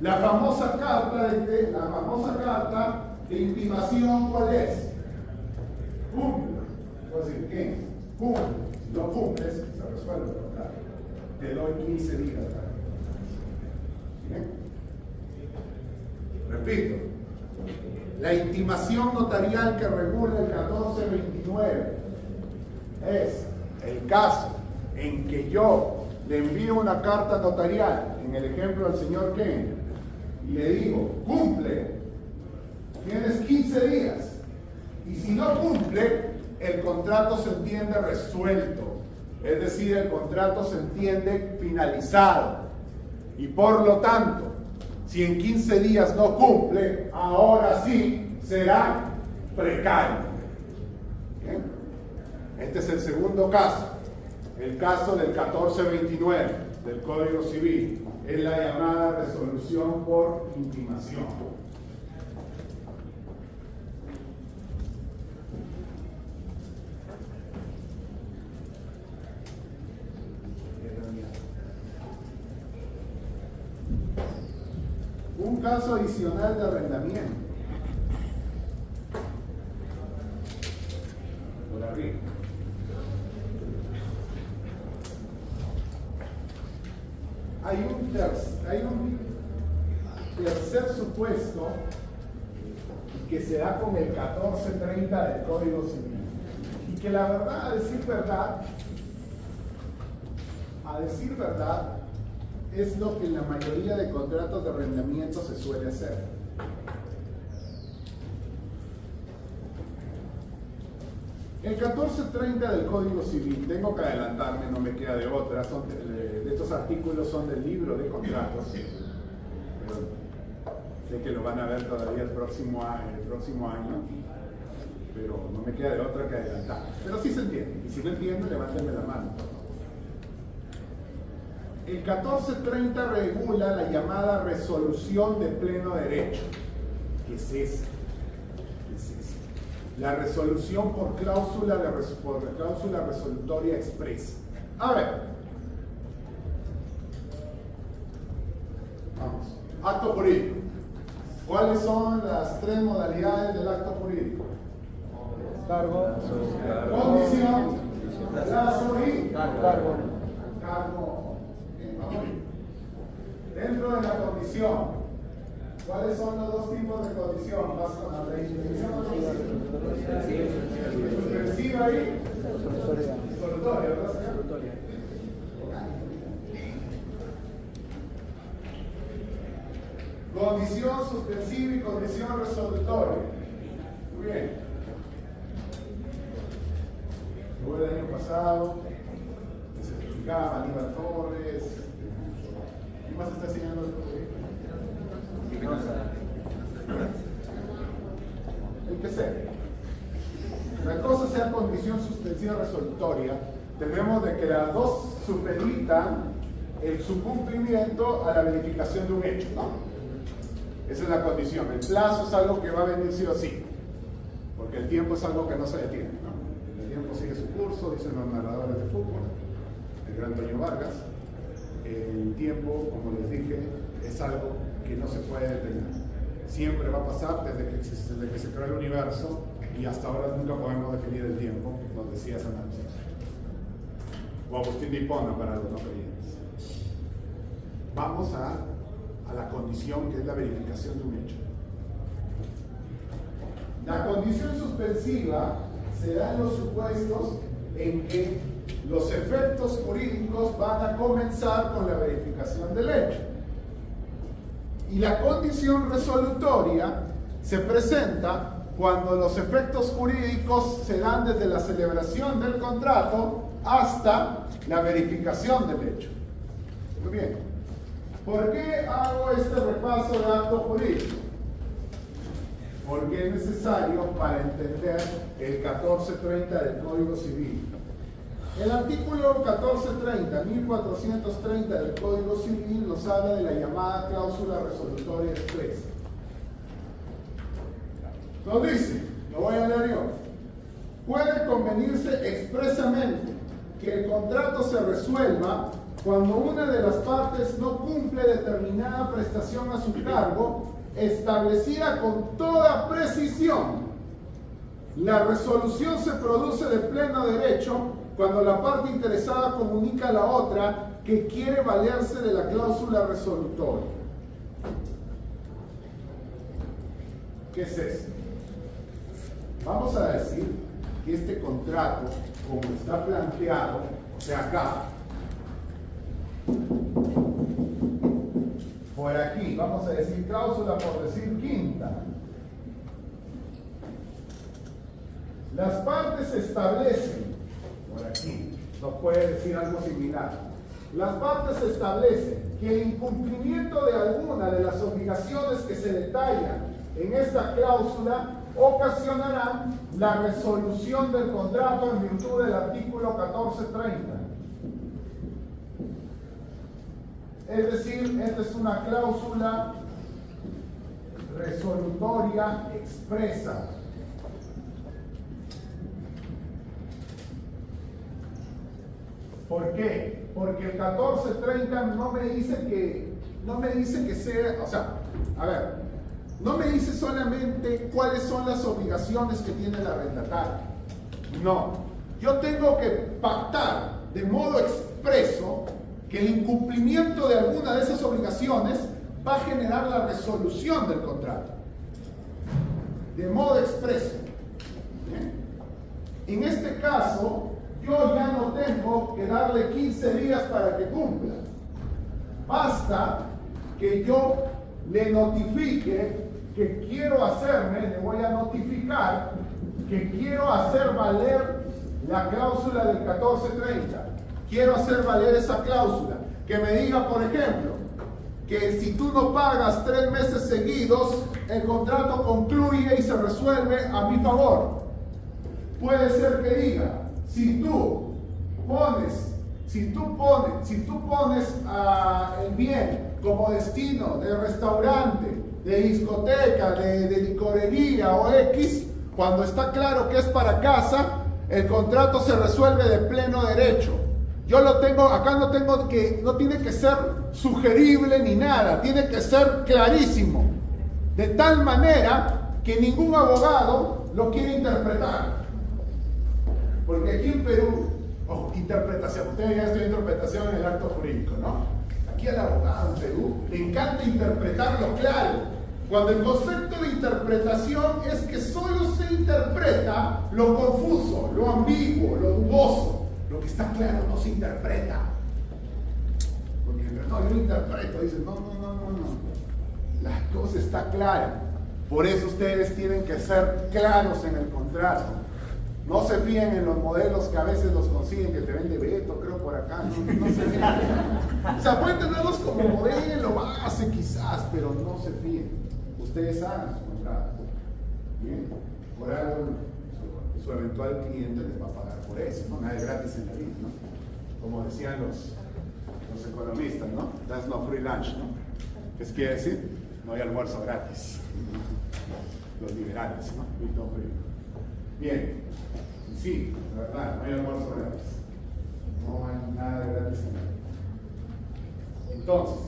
La famosa carta de intimación, ¿cuál es? Cumple. Puedo decir, ¿qué? Cumple. Si no cumples, se resuelve el contrato. Te doy 15 días. ¿Bien? Repito. La intimación notarial que regula el 1429 es el caso en que yo le envío una carta notarial, en el ejemplo del señor Ken, y le digo, cumple, tienes 15 días, y si no cumple, el contrato se entiende resuelto, es decir, el contrato se entiende finalizado, y por lo tanto, si en 15 días no cumple, ahora sí será precario. ¿Bien? Este es el segundo caso, el caso del 1429 del Código Civil, es la llamada resolución por intimación. Un caso adicional de arrendamiento. Por arriba. Hay un tercer supuesto que se da con el 1430 del Código Civil. Y que la verdad, a decir verdad, es lo que en la mayoría de contratos de arrendamiento se suele hacer. El 1430 del Código Civil, tengo que adelantarme, no me queda de otra, estos artículos son del libro de contratos, pero sé que lo van a ver todavía el próximo año, pero no me queda de otra que adelantar. Pero sí se entiende, y si no entienden, levántenme la mano. El 1430 regula la llamada resolución de pleno derecho. ¿Qué es esa? La resolución por cláusula resolutoria expresa. A ver. Vamos. Acto jurídico. ¿Cuáles son las tres modalidades del acto jurídico? Cargo, Condición, plazo y cargo. cargo. Dentro de la condición, ¿cuáles son los dos tipos de condición? Vas con la suspensiva y resolutoria, ¿verdad, señor? Condición suspensiva y condición resolutoria. Muy bien. Fue el año pasado, se explicaba Aníbal Torres. ¿Qué más está enseñando el proyecto? El que sea. La cosa sea condición suspensiva resolutoria, tenemos de que las dos supeditan su cumplimiento a la verificación de un hecho, ¿no? Esa es la condición. El plazo es algo que va a venir sí o sí, porque el tiempo es algo que no se detiene, ¿no? El tiempo sigue su curso, dicen los narradores de fútbol, el gran Toño Vargas. El tiempo, como les dije, es algo que no se puede detener. siempre va a pasar desde que se creó el universo y hasta ahora nunca podemos definir el tiempo, nos decía esa análisis. O Agustín de Hipona para los no creyentes. Vamos a la condición que es la verificación de un hecho. La condición suspensiva se da en los supuestos en que los efectos jurídicos van a comenzar con la verificación del hecho. Y la condición resolutoria se presenta cuando los efectos jurídicos se dan desde la celebración del contrato hasta la verificación del hecho. Muy bien. ¿Por qué hago este repaso de actos jurídicos? Porque es necesario para entender el 1430 del Código Civil. El artículo 1430, 1430 del Código Civil nos habla de la llamada cláusula resolutoria expresa. Nos dice, lo voy a leer yo, puede convenirse expresamente que el contrato se resuelva cuando una de las partes no cumple determinada prestación a su cargo, establecida con toda precisión. La resolución se produce de pleno derecho cuando la parte interesada comunica a la otra que quiere valerse de la cláusula resolutoria. ¿Qué es eso? Vamos a decir que este contrato, como está planteado, o sea, acá, por aquí, vamos a decir cláusula por decir quinta. Las partes establecen, por aquí, nos puede decir algo similar. Las partes establecen que el incumplimiento de alguna de las obligaciones que se detallan en esta cláusula ocasionarán la resolución del contrato en virtud del artículo 1430. Es decir, esta es una cláusula resolutoria expresa. ¿Por qué? Porque el 1430 no me dice que sea, o sea, a ver, no me dice solamente cuáles son las obligaciones que tiene el arrendatario. No, yo tengo que pactar de modo expreso que el incumplimiento de alguna de esas obligaciones va a generar la resolución del contrato. De modo expreso. ¿Bien? En este caso, yo ya no tengo que darle 15 días para que cumpla. Basta que yo le notifique que quiero le voy a notificar que quiero hacer valer la cláusula del 1430. Quiero hacer valer esa cláusula. Que me diga, por ejemplo, que si tú no pagas 3 meses seguidos, el contrato concluye y se resuelve a mi favor. Puede ser que diga, si tú pones el bien como destino de restaurante, de discoteca, de licorería o X, cuando está claro que es para casa, el contrato se resuelve de pleno derecho. Yo lo tengo, acá no tiene que ser sugerible ni nada, tiene que ser clarísimo, de tal manera que ningún abogado lo quiere interpretar. Porque aquí en Perú, interpretación, ustedes ya estudian interpretación en el acto jurídico, ¿no? Aquí al abogado en Perú le encanta interpretar lo claro, cuando el concepto de interpretación es que solo se interpreta lo confuso, lo ambiguo, lo dudoso. Lo que está claro no se interpreta. Porque no, yo lo interpreto, dicen, no. La cosa está clara. Por eso ustedes tienen que ser claros en el contrato. No se fíen en los modelos que a veces los consiguen, que te vende Beto, creo por acá. No se fíen. O sea, pueden tenerlos como modelo base quizás, pero no se fíen. Ustedes hagan su contrato. Bien. Por algo su eventual cliente les va a pagar por eso, ¿no? Nada es gratis en la vida, ¿no? Como decían los economistas, ¿no? That's no free lunch, ¿no? ¿Qué quiere decir? No hay almuerzo gratis. Los liberales, ¿no? Bien. Sí, la verdad, no hay almuerzo gratis. No hay nada gratis en la vida. Entonces,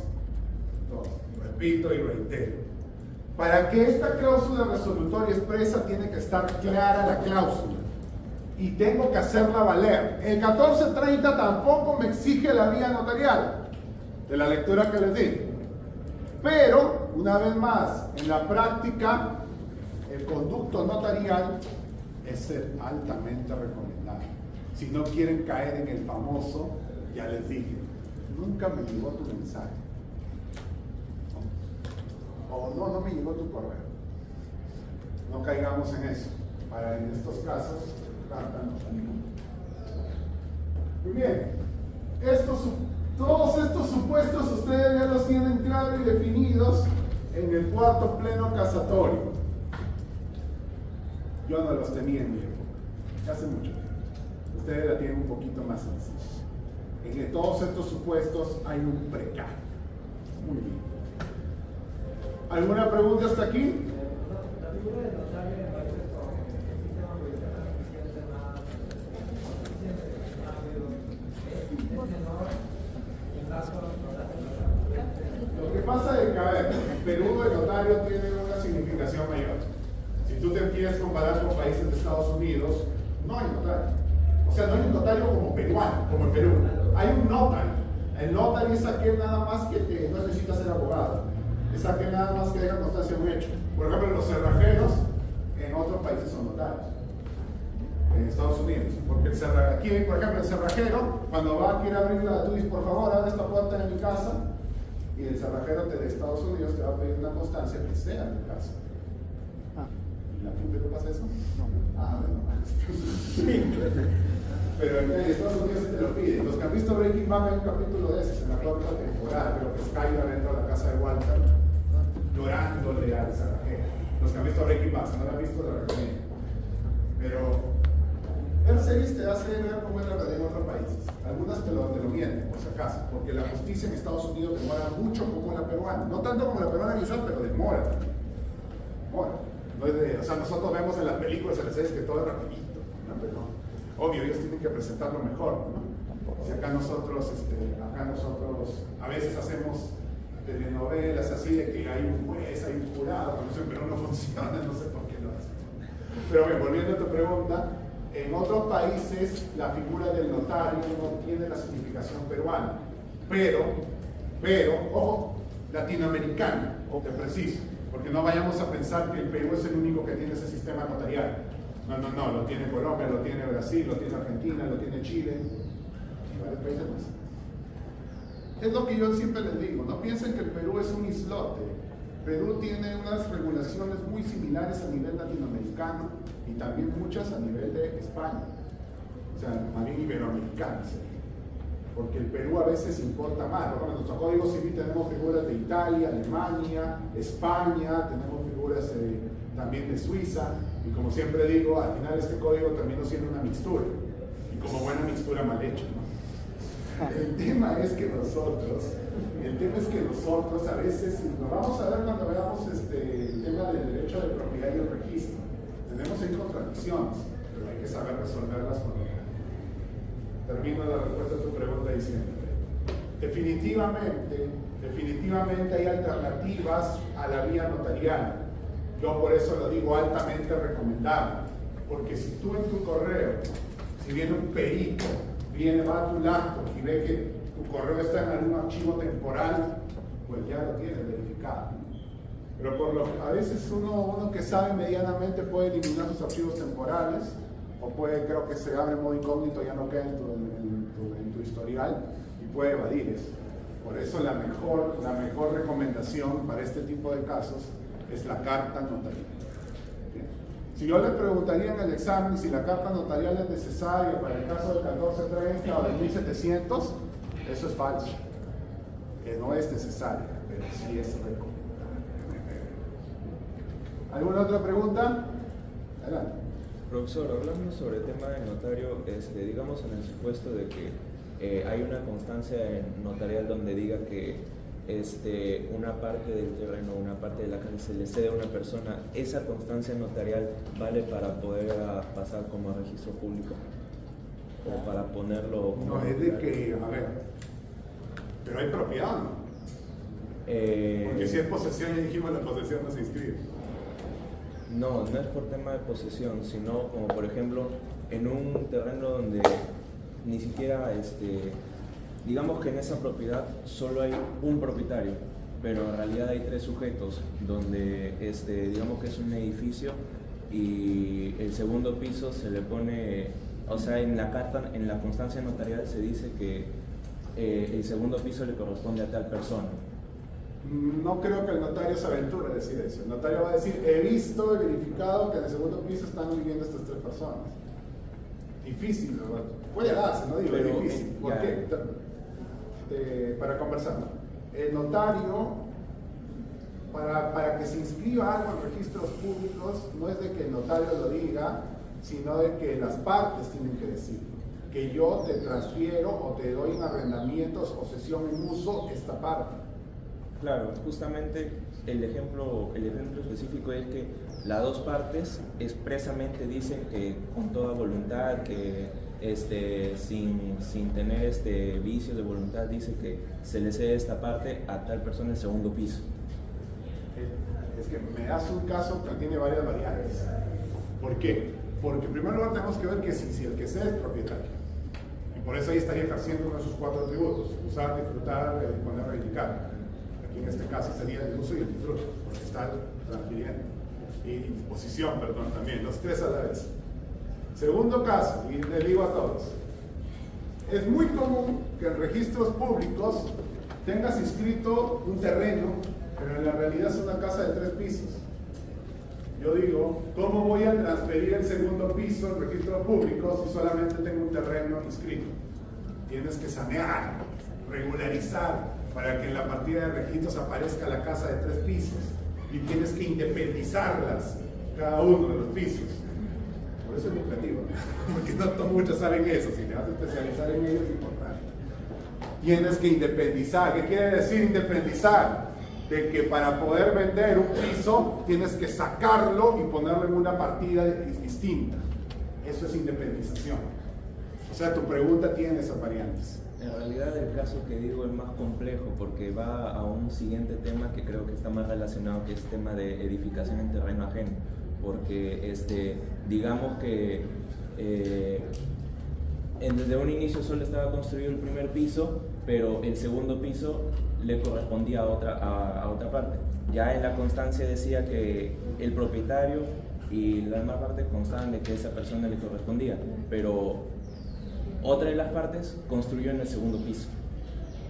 repito y reitero. Para que esta cláusula resolutoria expresa tiene que estar clara la cláusula y tengo que hacerla valer. El 1430 tampoco me exige la vía notarial, de la lectura que les di. Pero, una vez más, en la práctica, el conducto notarial es altamente recomendable. Si no quieren caer en el famoso, ya les dije, nunca me llegó tu mensaje. O no me llegó tu correo. No caigamos en eso. Para en estos casos, carta notaria. Muy bien. Todos estos supuestos ustedes ya los tienen claros y definidos en el cuarto pleno casatorio. Yo no los tenía en mi época, hace mucho tiempo. Ustedes la tienen un poquito más sencilla. En todos estos supuestos hay un precario. Muy bien. ¿Alguna pregunta hasta aquí? La figura del notario me parece como el sistema judicial eficiente más rápido, es menor en caso de Lo que pasa es que, a ver, en Perú el notario tiene una significación mayor. Si tú te quieres comparar con países de Estados Unidos, no hay notario. O sea, no hay un notario como peruano, como en Perú. Hay un notario. El notario es aquel nada más que no necesita ser abogado. Es aquel nada más que deja constancia de un hecho. Por ejemplo, los cerrajeros en otros países son notarios. En Estados Unidos. Porque aquí, por ejemplo, el cerrajero, cuando quiere abrirla, tú dices, por favor, abre esta puerta en mi casa. Y el cerrajero de Estados Unidos te va a pedir una constancia que sea en tu casa. ¿Y la gente no pasa eso? No. Bueno. Pero en Estados Unidos se te lo piden. Los que han visto Breaking Bad hay un capítulo de esos en la cuarta temporada, creo que Skyler entra a la casa de Walter llorándole al cerrajero. Los que han visto Breaking Bad, si no lo han visto, lo recomiendo. Pero ver series te hace ver cómo es la realidad en otros países. Algunas te lo mienten, por si acaso, porque la justicia en Estados Unidos demora mucho como la peruana. No tanto como la peruana quizás, pero demora también. Demora. No es de, o sea, nosotros vemos en las películas, en las series que todo es rapidito, ¿no? Pero obvio, ellos tienen que presentarlo mejor, ¿no? Si acá nosotros a veces hacemos telenovelas así de que hay un juez, hay un jurado, pero no funciona, no sé por qué lo hacen. Pero bien, volviendo a tu pregunta, en otros países la figura del notario no tiene la significación peruana, pero, ojo, latinoamericana, te preciso, porque no vayamos a pensar que el Perú es el único que tiene ese sistema notarial. No, lo tiene Colombia, lo tiene Brasil, lo tiene Argentina, lo tiene Chile y varios países más. Es lo que yo siempre les digo, no piensen que el Perú es un islote. Perú tiene unas regulaciones muy similares a nivel latinoamericano y también muchas a nivel de España, o sea, más bien iberoamericanas, porque el Perú a veces importa más. Por ejemplo, en nuestro Código Civil tenemos figuras de Italia, Alemania, España, tenemos figuras también de Suiza, y como siempre digo, al final este código terminó siendo una mixtura, y como buena mixtura mal hecha, ¿no? El tema es que nosotros a veces, lo vamos a ver cuando veamos el tema del derecho de propiedad y el registro, tenemos ahí contradicciones, pero hay que saber resolverlas con lo. Termino la respuesta a tu pregunta diciendo, definitivamente hay alternativas a la vía notarial. Yo por eso lo digo altamente recomendable, porque si tú en tu correo, si viene un perito, va a tu laptop y ve que tu correo está en algún archivo temporal, pues ya lo tienes verificado. Pero a veces uno que sabe medianamente puede eliminar sus archivos temporales, o creo que se abre en modo incógnito, ya no queda en tu historial, y puede evadir eso. Por eso la mejor recomendación para este tipo de casos es la carta notarial. ¿Bien? Si yo les preguntaría en el examen si la carta notarial es necesaria para el caso del 1430 o del 1700, eso es falso. No es necesaria, pero sí es recomendable. ¿Alguna otra pregunta? Adelante. Profesor, hablando sobre el tema del notario, digamos en el supuesto de que hay una constancia notarial donde diga que una parte del terreno, una parte de la casa se le cede a una persona, ¿esa constancia notarial vale para poder pasar como a registro público? ¿O para ponerlo como... No, es de que, a ver, pero hay propiedad, ¿no? Porque si es posesión, ya dijimos, la posesión no se inscribe. No, no es por tema de posesión, sino como por ejemplo en un terreno donde ni siquiera, digamos que en esa propiedad solo hay un propietario, pero en realidad hay 3 sujetos, donde digamos que es un edificio y el segundo piso se le pone, o sea, en la carta, en la constancia notarial se dice que el segundo piso le corresponde a tal persona. No creo que el notario se aventure a decir eso. El notario va a decir, he visto y verificado que en el segundo piso están viviendo estas 3 personas. Difícil, ¿verdad? Puede darse, no digo, pero, es difícil. ¿Por qué? Para conversar. El notario, para que se inscriba algo en registros públicos, no es de que el notario lo diga, sino de que las partes tienen que decirlo. Que yo te transfiero o te doy en arrendamientos o cesión en uso esta parte. Claro, justamente el ejemplo específico es que las 2 partes expresamente dicen que con toda voluntad, que sin tener vicio de voluntad, dice que se le cede esta parte a tal persona en el segundo piso. Es que me das un caso que tiene varias variables. ¿Por qué? Porque en primer lugar tenemos que ver que si el que sea es propietario. Y por eso ahí estaría ejerciendo uno de sus 4 atributos: usar, disfrutar, disponer, reivindicar. En este caso sería el uso y el disfrute, porque está transfiriendo. Y disposición, perdón, también, los 3 a la vez. Segundo caso, y le digo a todos, es muy común que en registros públicos tengas inscrito un terreno, pero en la realidad es una casa de 3 pisos. Yo digo, ¿cómo voy a transferir el segundo piso en registros públicos si solamente tengo un terreno inscrito? Tienes que sanear, regularizar, para que en la partida de registros aparezca la casa de 3 pisos, y tienes que independizarlas, cada uno de los pisos. Por eso es lucrativo, porque no muchos saben eso. Si te vas a especializar en ello es importante. Tienes que independizar. ¿Qué quiere decir independizar? De que para poder vender un piso tienes que sacarlo y ponerlo en una partida distinta. Eso es independización. O sea, tu pregunta tiene esas variantes. En realidad el caso que digo es más complejo porque va a un siguiente tema que creo que está más relacionado, que es el tema de edificación en terreno ajeno, porque digamos que desde un inicio solo estaba construido el primer piso, pero el segundo piso le correspondía a otra parte. Ya en la constancia decía que el propietario y la demás parte constaban de que a esa persona le correspondía, pero otra de las partes construyó en el segundo piso.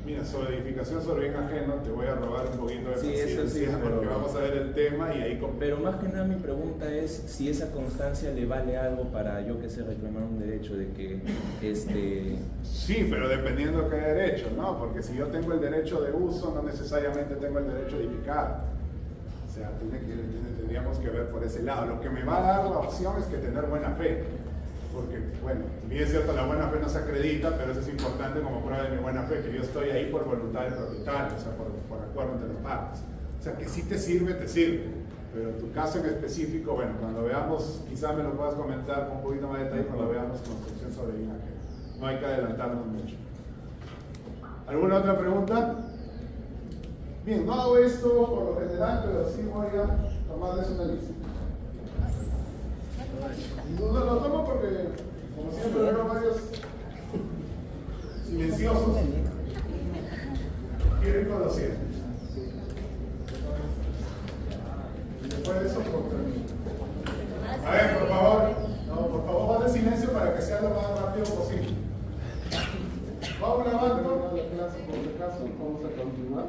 Mira, sobre edificación sobre bien ajeno, te voy a robar un poquito de paciencia, eso sí, porque vamos a ver el tema y ahí... Pero más que nada mi pregunta es si esa constancia le vale algo para, yo que sé, reclamar un derecho de que Sí, pero dependiendo qué derecho, ¿no? Porque si yo tengo el derecho de uso, no necesariamente tengo el derecho de edificar. O sea, tendríamos que ver por ese lado. Lo que me va a dar la opción es que tener buena fe. Porque, bueno, bien es cierto, la buena fe no se acredita, pero eso es importante como prueba de mi buena fe, que yo estoy ahí por voluntad del propietario, o sea, por acuerdo entre las partes. O sea, que si te sirve, pero en tu caso en específico, bueno, cuando veamos, quizá me lo puedas comentar con un poquito más de detalle cuando veamos construcción sobre bien ajeno. No hay que adelantarnos mucho. ¿Alguna otra pregunta? Bien, no hago esto por lo general, pero sí voy a tomarles una lista. No lo tomo porque, como siempre, veo varios silenciosos. Quieren conocer. Y después de eso, a ver, por favor, guarden silencio para que sea lo más rápido posible. Vamos grabando la clase, por si acaso, vamos a continuar.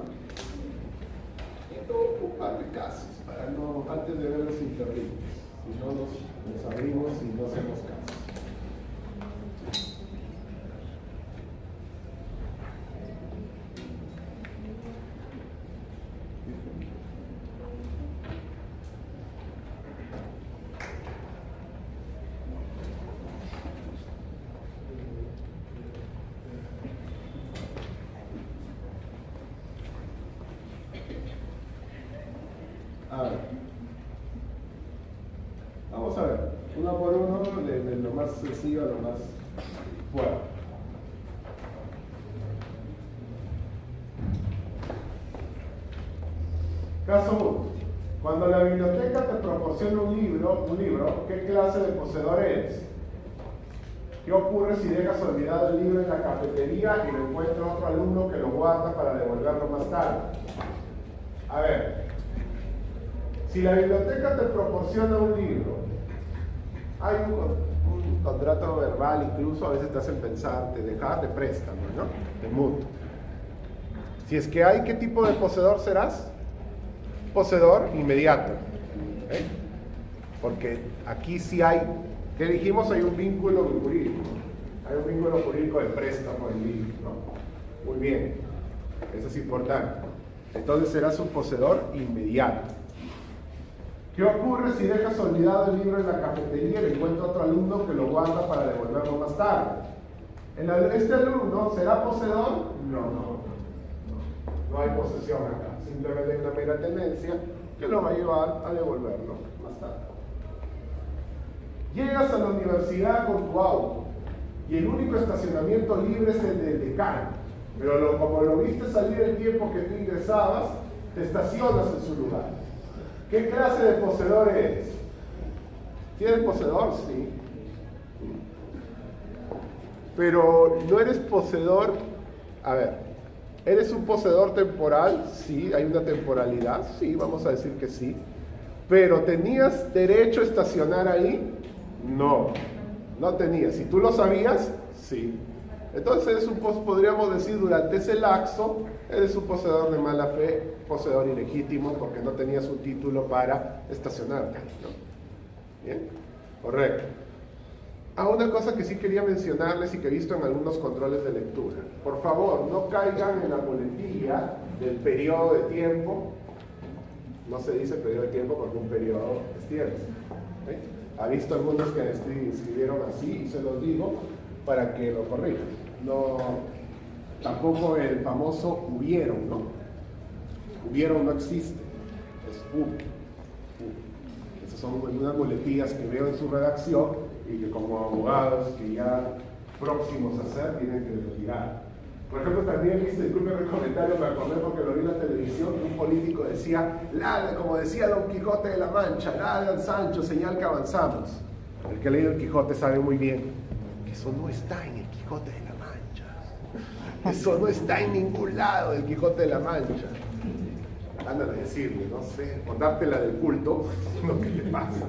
Esto un par de casos, para no, antes de ver los interviews. Si no nos abrimos y no hacemos caso. A ver. Vamos a ver, uno por uno, de lo más sencillo a lo más fuerte. Caso 1. Cuando la biblioteca te proporciona un libro, ¿qué clase de poseedor eres? ¿Qué ocurre si dejas olvidado el libro en la cafetería y lo encuentra otro alumno que lo guarda para devolverlo más tarde? A ver, si la biblioteca te proporciona un libro, hay un contrato verbal, incluso a veces te hacen pensar, te préstamo, ¿no? De mutuo. Si es que hay, ¿qué tipo de poseedor serás? Poseedor inmediato. ¿Eh? Porque aquí sí hay, ¿qué dijimos? Hay un vínculo jurídico. Hay un vínculo jurídico de préstamo del libro, ¿no? Muy bien, eso es importante. Entonces serás un poseedor inmediato. ¿Qué ocurre si dejas olvidado el libro en la cafetería y le encuentra otro alumno que lo guarda para devolverlo más tarde? ¿Este alumno será poseedor? No hay posesión acá. Simplemente hay una mera tendencia que lo va a llevar a devolverlo más tarde. Llegas a la universidad con tu auto y el único estacionamiento libre es el del decano, pero como lo viste salir el tiempo que tú ingresabas, te estacionas en su lugar. ¿Qué clase de poseedor eres? ¿Si eres poseedor? Sí. Pero no eres poseedor, a ver, ¿eres un poseedor temporal? Sí, hay una temporalidad, sí, vamos a decir que sí. ¿Pero tenías derecho a estacionar ahí? No tenías. Si tú lo sabías, sí. Entonces eres podríamos decir, durante ese lapso, eres un poseedor de mala fe, poseedor ilegítimo, porque no tenías un título para estacionarte, ¿no? ¿Bien? Correcto. Una cosa que sí quería mencionarles y que he visto en algunos controles de lectura. Por favor, no caigan en la muletilla del periodo de tiempo. No se dice periodo de tiempo porque un periodo es tiempo. ¿Sí? Ha visto algunos que escribieron así y se los digo para que lo corrijan. No, tampoco el famoso hubieron, ¿no? Hubieron no existe, es hubo. Esas son unas muletillas que veo en su redacción y que como abogados que ya próximos a hacer tienen que retirar. Por ejemplo, también viste, disculpe el comentario, me acordé porque lo vi en la televisión, que un político decía, como decía Don Quijote de la Mancha, ladran Sancho, señal que avanzamos. El que ha leído el Quijote sabe muy bien que eso no está en el Quijote de la Mancha. Eso no está en ningún lado del Quijote de la Mancha. Ándale a decirle, no sé, o dártela del culto, lo que le pasa.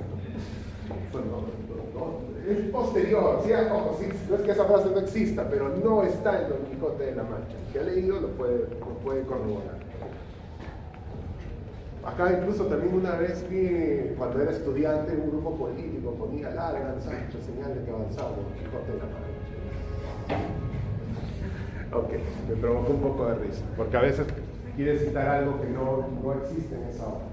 Es posterior, ¿sí? Ojo, sí, no es que esa frase no exista, pero no está en Don Quijote de la Mancha. El que ha leído lo puede corroborar. Acá incluso también una vez vi, cuando era estudiante, un grupo político ponía larga, Sancho, señal de que avanzaba Don Quijote de la Mancha. Ok, me provocó un poco de risa, porque a veces quiere citar algo que no existe en esa obra.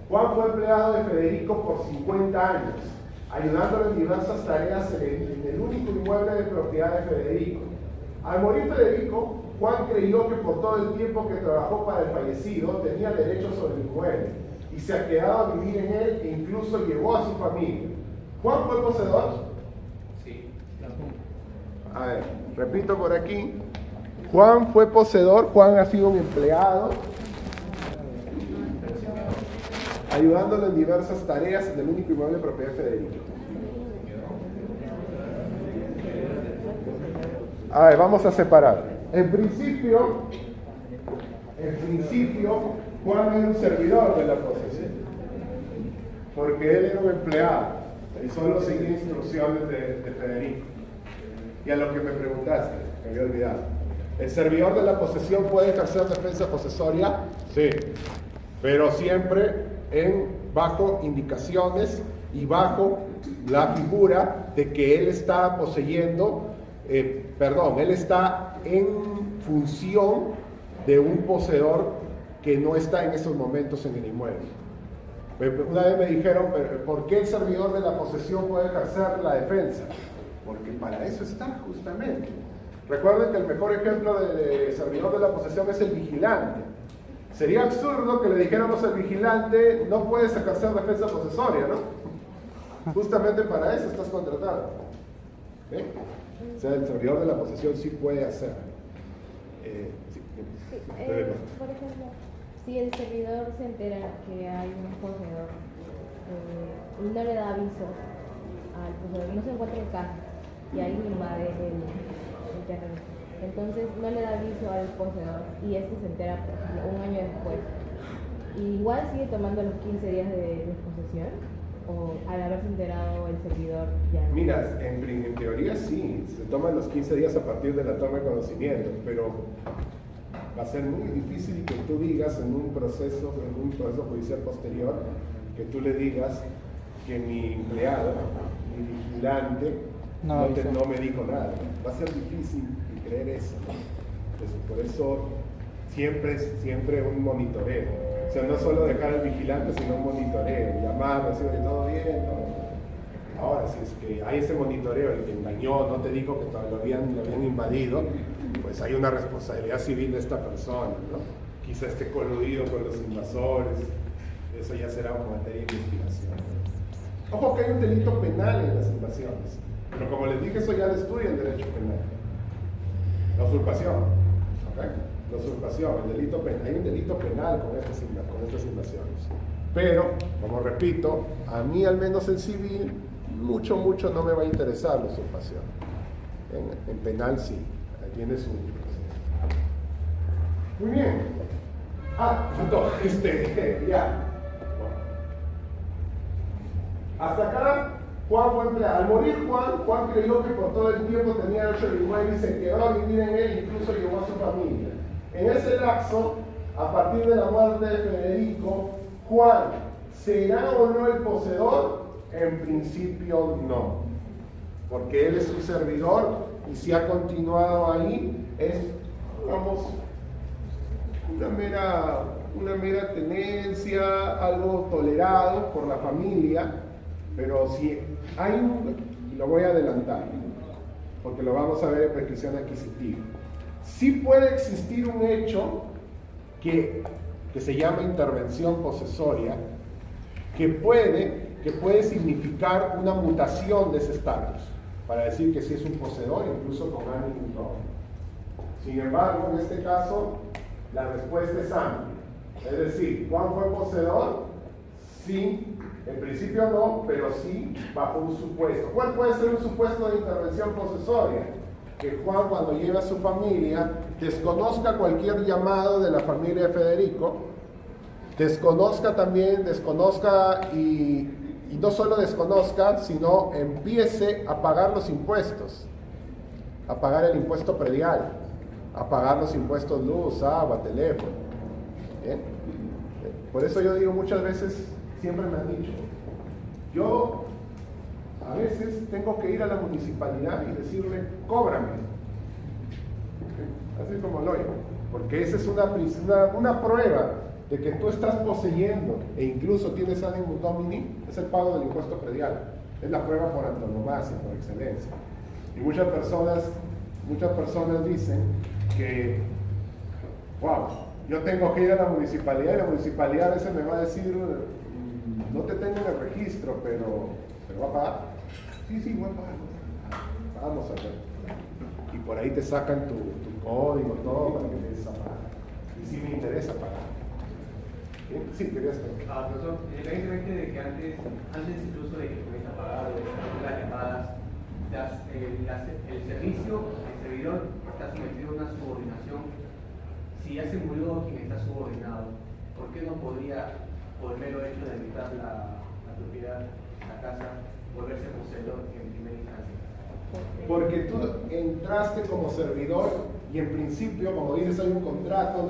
Juan fue empleado de Federico por 50 años, ayudándolo en diversas tareas en el único inmueble de propiedad de Federico. Al morir Federico, Juan creyó que por todo el tiempo que trabajó para el fallecido tenía derecho sobre el inmueble y se ha quedado a vivir en él e incluso llevó a su familia. ¿Juan fue poseedor? Sí. A ver, repito por aquí. Juan fue poseedor, Juan ha sido un empleado, ayudándolo en diversas tareas en el único inmueble de propiedad de Federico. A ver, vamos a separar. En principio, Juan era un servidor de la posesión, porque él era un empleado y solo seguía instrucciones de Federico. Y a lo que me preguntaste, me había olvidado. ¿El servidor de la posesión puede ejercer defensa posesoria? Sí, pero siempre bajo indicaciones y bajo la figura de que él está poseyendo, él está en función de un poseedor que no está en esos momentos en el inmueble. Una vez me dijeron, ¿por qué el servidor de la posesión puede ejercer la defensa? Porque para eso está justamente. Recuerden que el mejor ejemplo de servidor de la posesión es el vigilante. Sería absurdo que le dijéramos al vigilante, no puedes ejercer defensa posesoria, ¿no? Justamente para eso estás contratado. ¿Ve? O sea, el servidor de la posesión sí puede hacer. Por ejemplo, si el servidor se entera que hay un poseedor y no le da aviso al poseedor, no se encuentra en casa y ahí invade el terreno, entonces no le da aviso al poseedor y este se entera, por ejemplo, un año después, igual sigue tomando los 15 días de posesión, o al haberse enterado el servidor ya no. Mira, en teoría sí, se toman los 15 días a partir de la toma de conocimiento, pero va a ser muy difícil que tú digas en un proceso judicial posterior, que tú le digas que mi empleado, mi vigilante, no me dijo nada. Va a ser difícil creer eso. Entonces, por eso siempre un monitoreo. O sea, no solo dejar al vigilante, sino un monitoreo, llamar, decir que todo bien, ¿no? Ahora, si es que hay ese monitoreo, el que engañó, no te dijo que lo habían invadido, pues hay una responsabilidad civil de esta persona, ¿no? Quizá esté coludido con los invasores, eso ya será una materia de investigación. Ojo que hay un delito penal en las invasiones, pero como les dije, eso ya lo estudia el derecho penal. La usurpación, ¿ok? La usurpación, el delito penal, hay un delito penal con estas invasiones. Pero, como repito, a mí al menos en civil, mucho no me va a interesar la usurpación. En penal sí, tiene su... Muy bien. Faltó, ya. Bueno. Hasta acá, Juan fue empleado. Al morir Juan creyó que por todo el tiempo tenía 8 y se quedó a vivir en él, incluso llevó a su familia. En ese lapso, a partir de la muerte de Federico, Juan, ¿será o no el poseedor? En principio no, porque él es un servidor y si ha continuado ahí es, digamos, una mera tenencia, algo tolerado por la familia, pero si hay lo voy a adelantar, porque lo vamos a ver en prescripción adquisitiva. Sí puede existir un hecho que se llama intervención posesoria, que puede significar una mutación de ese estatus, para decir que sí es un poseedor, incluso con ánimo impropio. Sin embargo, en este caso, la respuesta es amplia. Es decir, ¿Juan fue poseedor? Sí, en principio no, pero sí bajo un supuesto. ¿Cuál puede ser un supuesto de intervención posesoria? Que Juan, cuando lleve a su familia, desconozca cualquier llamado de la familia de Federico, desconozca y no solo desconozca, sino empiece a pagar los impuestos, a pagar el impuesto predial, a pagar los impuestos luz, agua, teléfono. ¿Bien? Por eso yo digo muchas veces, siempre me han dicho, yo a veces tengo que ir a la municipalidad y decirle, cóbrame. Así como lo oigo. Porque esa es una prueba de que tú estás poseyendo e incluso tienes ánimo domini, es el pago del impuesto predial. Es la prueba por antonomasia, por excelencia. Y muchas personas dicen que, wow, yo tengo que ir a la municipalidad y la municipalidad a veces me va a decir, no te tengo en el registro, pero va a pagar. Sí, voy a pagar. Vamos a ver. Y por ahí te sacan tu código, todo, para que te des a pagar. Y sí me interesa pagar. Sí, querías ver. Profesor, evidentemente de que antes incluso de que comience a pagar o de las llamadas, el servidor está sometido a una subordinación. Si ya se murió quien está subordinado, ¿por qué no podría, por el mero hecho de evitar la propiedad, la casa, volverse poseedor en primera instancia? Porque tú entraste como servidor y en principio, como dices, hay un contrato,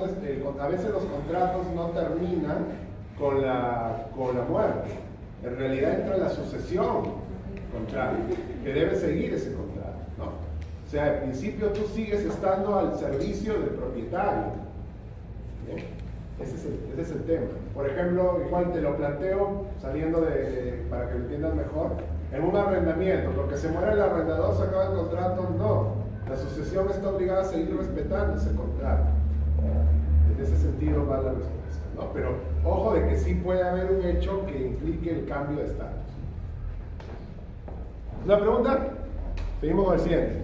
a veces los contratos no terminan con la muerte. En realidad entra la sucesión contraria, que debe seguir ese contrato, ¿no? O sea, en principio tú sigues estando al servicio del propietario. ¿Bien? Ese es el tema. Por ejemplo, igual te lo planteo saliendo para que lo entiendas mejor. En un arrendamiento, porque se muere el arrendador, se acaba el contrato, no. La sucesión está obligada a seguir respetando ese contrato. En ese sentido va la respuesta, ¿no? Pero ojo de que sí puede haber un hecho que implique el cambio de estatus. ¿La pregunta? Seguimos con el siguiente.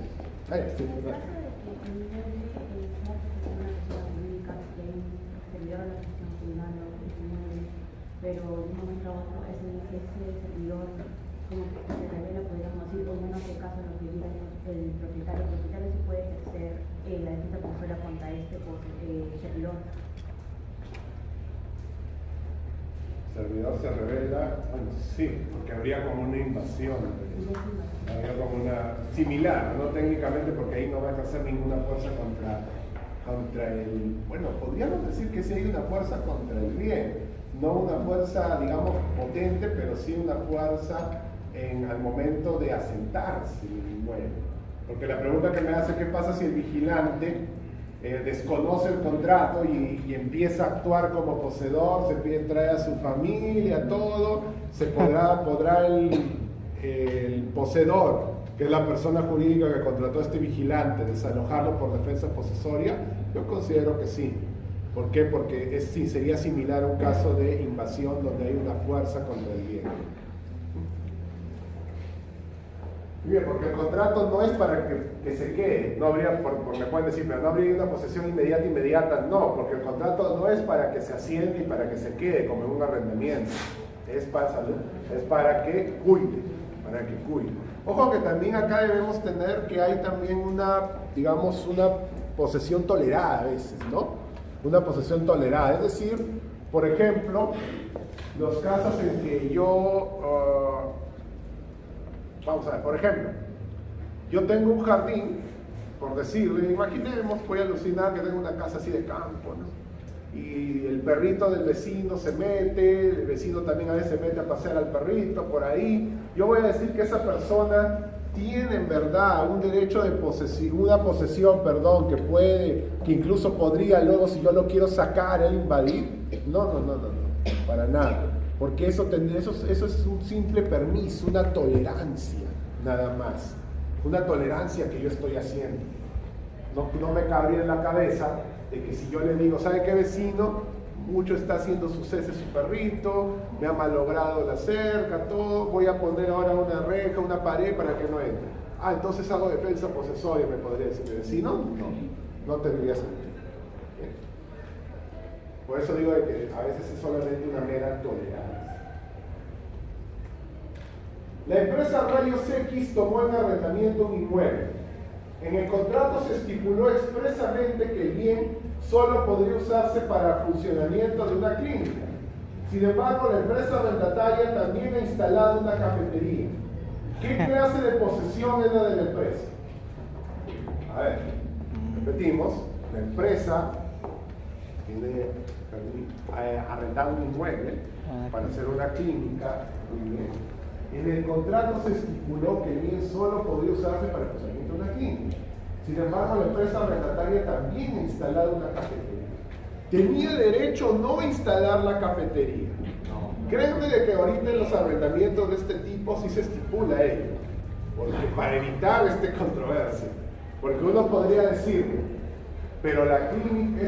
pero de un momento a otro ese servidor como que se revela, podríamos decir, o no hace caso a lo que diga el propietario. El propietario sí puede ejercer la defensa posesiva contra este servidor. Servidor se revela, bueno, sí, porque habría como una invasión, habría como una similar, no técnicamente, porque ahí no va a ejercer ninguna fuerza contra el, bueno, podríamos decir que sí hay una fuerza contra el bien, no una fuerza, digamos, potente, pero sí una fuerza al momento de asentarse en el inmueble. Porque la pregunta que me hace, ¿qué pasa si el vigilante desconoce el contrato y empieza a actuar como poseedor, trae a su familia, todo? ¿Podrá el poseedor, que es la persona jurídica que contrató a este vigilante, desalojarlo por defensa posesoria? Yo considero que sí. ¿Por qué? Porque sería similar a un caso de invasión donde hay una fuerza contra el bien. Bien, porque el contrato no es para que se quede, no habría, porque me pueden decir, pero no habría una posesión inmediata, no, porque el contrato no es para que se asiente y para que se quede como en un arrendamiento, es para que cuide, Ojo que también acá debemos tener que hay también una posesión tolerada a veces, ¿no? Una posesión tolerada, es decir, por ejemplo, los casos en que yo... vamos a ver, por ejemplo, yo tengo un jardín, por decirle, imaginemos, voy a alucinar que tengo una casa así de campo, ¿no? Y el perrito del vecino se mete, el vecino también a veces se mete a pasear al perrito por ahí. Yo voy a decir que esa persona tiene en verdad un derecho de posesión, que incluso podría luego, si yo lo quiero sacar, él invadir. No, para nada. Porque eso es un simple permiso, una tolerancia, nada más. Una tolerancia que yo estoy haciendo. No me cabría en la cabeza de que si yo le digo, ¿sabe qué, vecino? Mucho está haciendo sus heces su perrito, me ha malogrado la cerca, todo, voy a poner ahora una reja, una pared para que no entre. Entonces hago defensa posesoria, me podría decir el vecino. No tendría sentido. Por eso digo de que a veces es solamente una mera tolerancia. La empresa Rayos X tomó en arrendamiento un inmueble. En el contrato se estipuló expresamente que el bien solo podría usarse para funcionamiento de una clínica. Sin embargo, la empresa arrendataria también ha instalado una cafetería. ¿Qué clase de posesión es la de la empresa? A ver, repetimos, la empresa tiene arrendado un inmueble para hacer una clínica. Muy bien. En el contrato se estipuló que el bien solo podía usarse para el funcionamiento de una clínica. Sin embargo, la empresa arrendataria también ha instalado una cafetería. ¿Tenía derecho o no a instalar la cafetería? No. Créanme de que ahorita en los arrendamientos de este tipo sí se estipula ello, porque para evitar controversia. Porque uno podría decir, pero la clínica,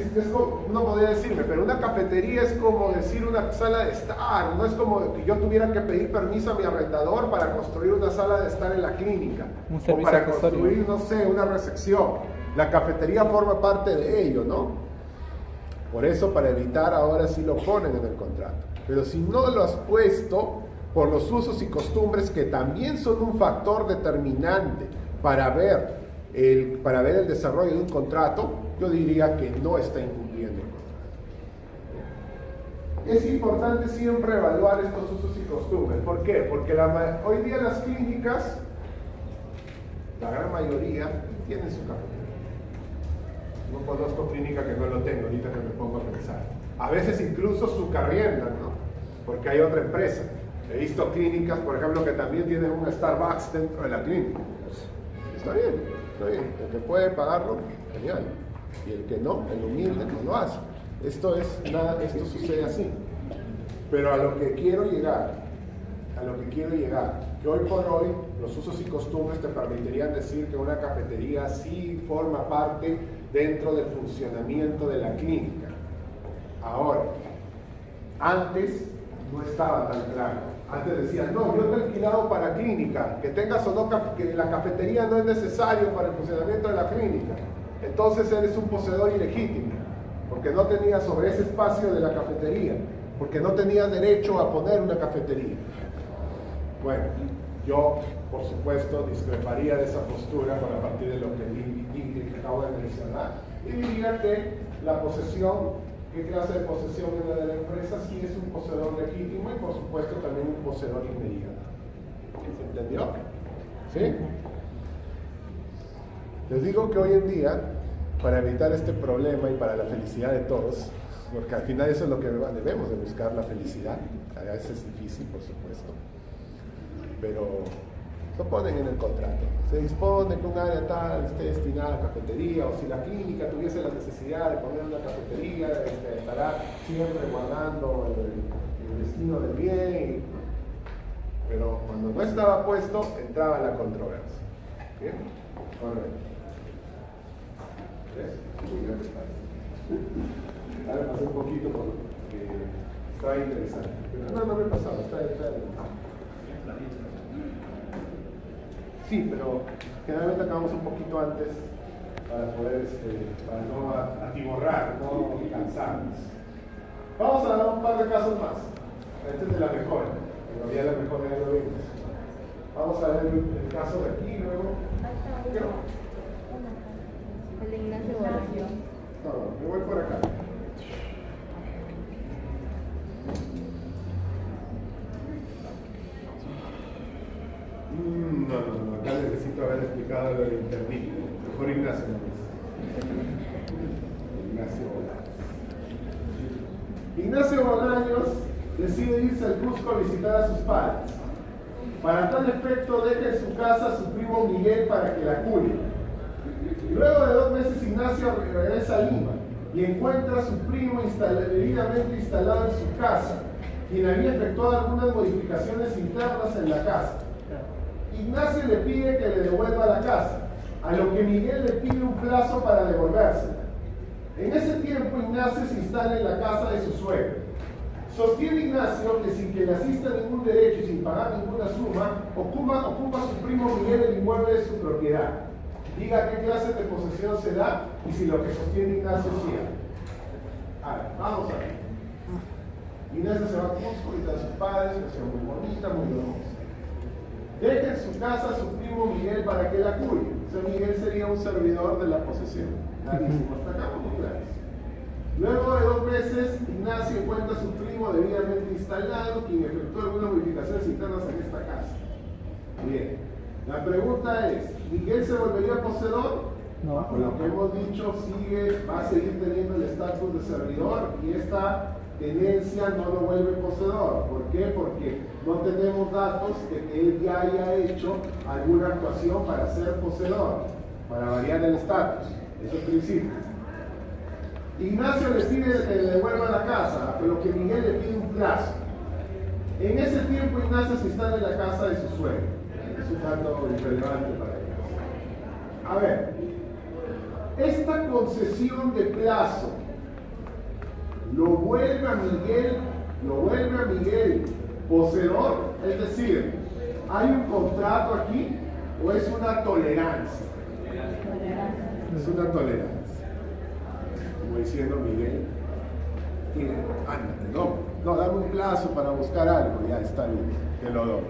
uno podría decirme, pero una cafetería es como decir una sala de estar, no es como que yo tuviera que pedir permiso a mi arrendador para construir una sala de estar en la clínica, o para construir, no sé, una recepción. La cafetería forma parte de ello, ¿no? Por eso, para evitar, ahora sí lo ponen en el contrato. Pero si no lo has puesto, por los usos y costumbres que también son un factor determinante para ver el desarrollo de un contrato, yo diría que no está incumpliendo el contrato. Es importante siempre evaluar estos usos y costumbres. ¿Por qué? Porque hoy día las clínicas, la gran mayoría, tienen su cafetería. No conozco clínica que no lo tenga, ahorita que me pongo a pensar. A veces incluso subcarriendan, ¿no? Porque hay otra empresa. He visto clínicas, por ejemplo, que también tienen un Starbucks dentro de la clínica. Está bien. El que puede pagarlo, genial. Y el que no, el humilde, no lo hace. Esto sucede así. Pero a lo que quiero llegar, que hoy por hoy los usos y costumbres te permitirían decir que una cafetería sí forma parte dentro del funcionamiento de la clínica. Ahora, antes no estaba tan claro. Antes decían, no, yo te he alquilado para clínica, que tengas o no, que la cafetería no es necesario para el funcionamiento de la clínica. Entonces eres un poseedor ilegítimo, porque no tenías sobre ese espacio de la cafetería. porque no tenía derecho a poner una cafetería. Bueno, yo, por supuesto, discreparía de esa postura a partir de lo que Ingrid acabo de mencionar, y diría que la posesión, qué clase de posesión es la de la empresa, sí es un poseedor legítimo y, por supuesto, también un poseedor inmediato. ¿Se entendió? ¿Sí? Les digo que hoy en día, para evitar este problema y para la felicidad de todos, porque al final eso es lo que debemos de buscar, la felicidad, a veces es difícil, por supuesto, pero lo ponen en el contrato. Se dispone que un área tal esté destinada a cafetería, o si la clínica tuviese la necesidad de poner una cafetería, estará siempre guardando el destino del bien, pero cuando no estaba puesto, entraba la controversia. ¿Bien? Correcto. ¿Ves? Ahora pasé un poquito porque estaba interesante. Pero no me pasaba, está sí, pero generalmente acabamos un poquito antes para poder, para no atiborrar, no cansarnos. Vamos a dar un par de casos más. Este es de la mejora, pero ya la mejora ya lo vimos. Vamos a ver el caso de aquí luego. El de Ignacio Bolaños. No, me voy por acá. No, acá necesito haber explicado lo del intervino. Mejor Ignacio no es. Ignacio Bolaños. Ignacio Bolaños decide irse al Cusco a visitar a sus padres. Para tal efecto deja en su casa a su primo Miguel para que la cuide. Luego de 2 meses Ignacio regresa a Lima y encuentra a su primo debidamente instalado en su casa, quien había efectuado algunas modificaciones internas en la casa. Ignacio le pide que le devuelva la casa, a lo que Miguel le pide un plazo para devolvérsela. En ese tiempo Ignacio se instala en la casa de su suegro. Sostiene Ignacio que sin que le asista ningún derecho y sin pagar ninguna suma, ocupa a su primo Miguel el inmueble de su propiedad. Diga qué clase de posesión se da y si lo que sostiene Ignacio es cierto. A ver, vamos a ver. Ignacio se va a Cusco y a sus padres, que son muy bonita, muy hermosa. Deja en su casa a su primo Miguel para que la cuide. O sea, Miguel sería un servidor de la posesión. Clarísimo, hasta acá muy claro. Luego de 2 meses, Ignacio encuentra a su primo debidamente instalado, quien efectuó algunas modificaciones internas en esta casa. Bien. La pregunta es, ¿Miguel se volvería poseedor? No. Por lo que hemos dicho, va a seguir teniendo el estatus de servidor y esta tenencia no lo vuelve poseedor. ¿Por qué? Porque no tenemos datos de que él ya haya hecho alguna actuación para ser poseedor, para variar el estatus. Eso es el principio. Ignacio le pide que le devuelva la casa, pero que Miguel le pide un plazo. En ese tiempo Ignacio se instala en la casa de su suegro. Es un dato irrelevante para él. A ver, esta concesión de plazo lo vuelve a Miguel poseedor, es decir, ¿hay un contrato aquí o es una tolerancia? Es una tolerancia. Como diciendo Miguel, ándate, no, dame un plazo para buscar algo, ya está bien, te lo doy.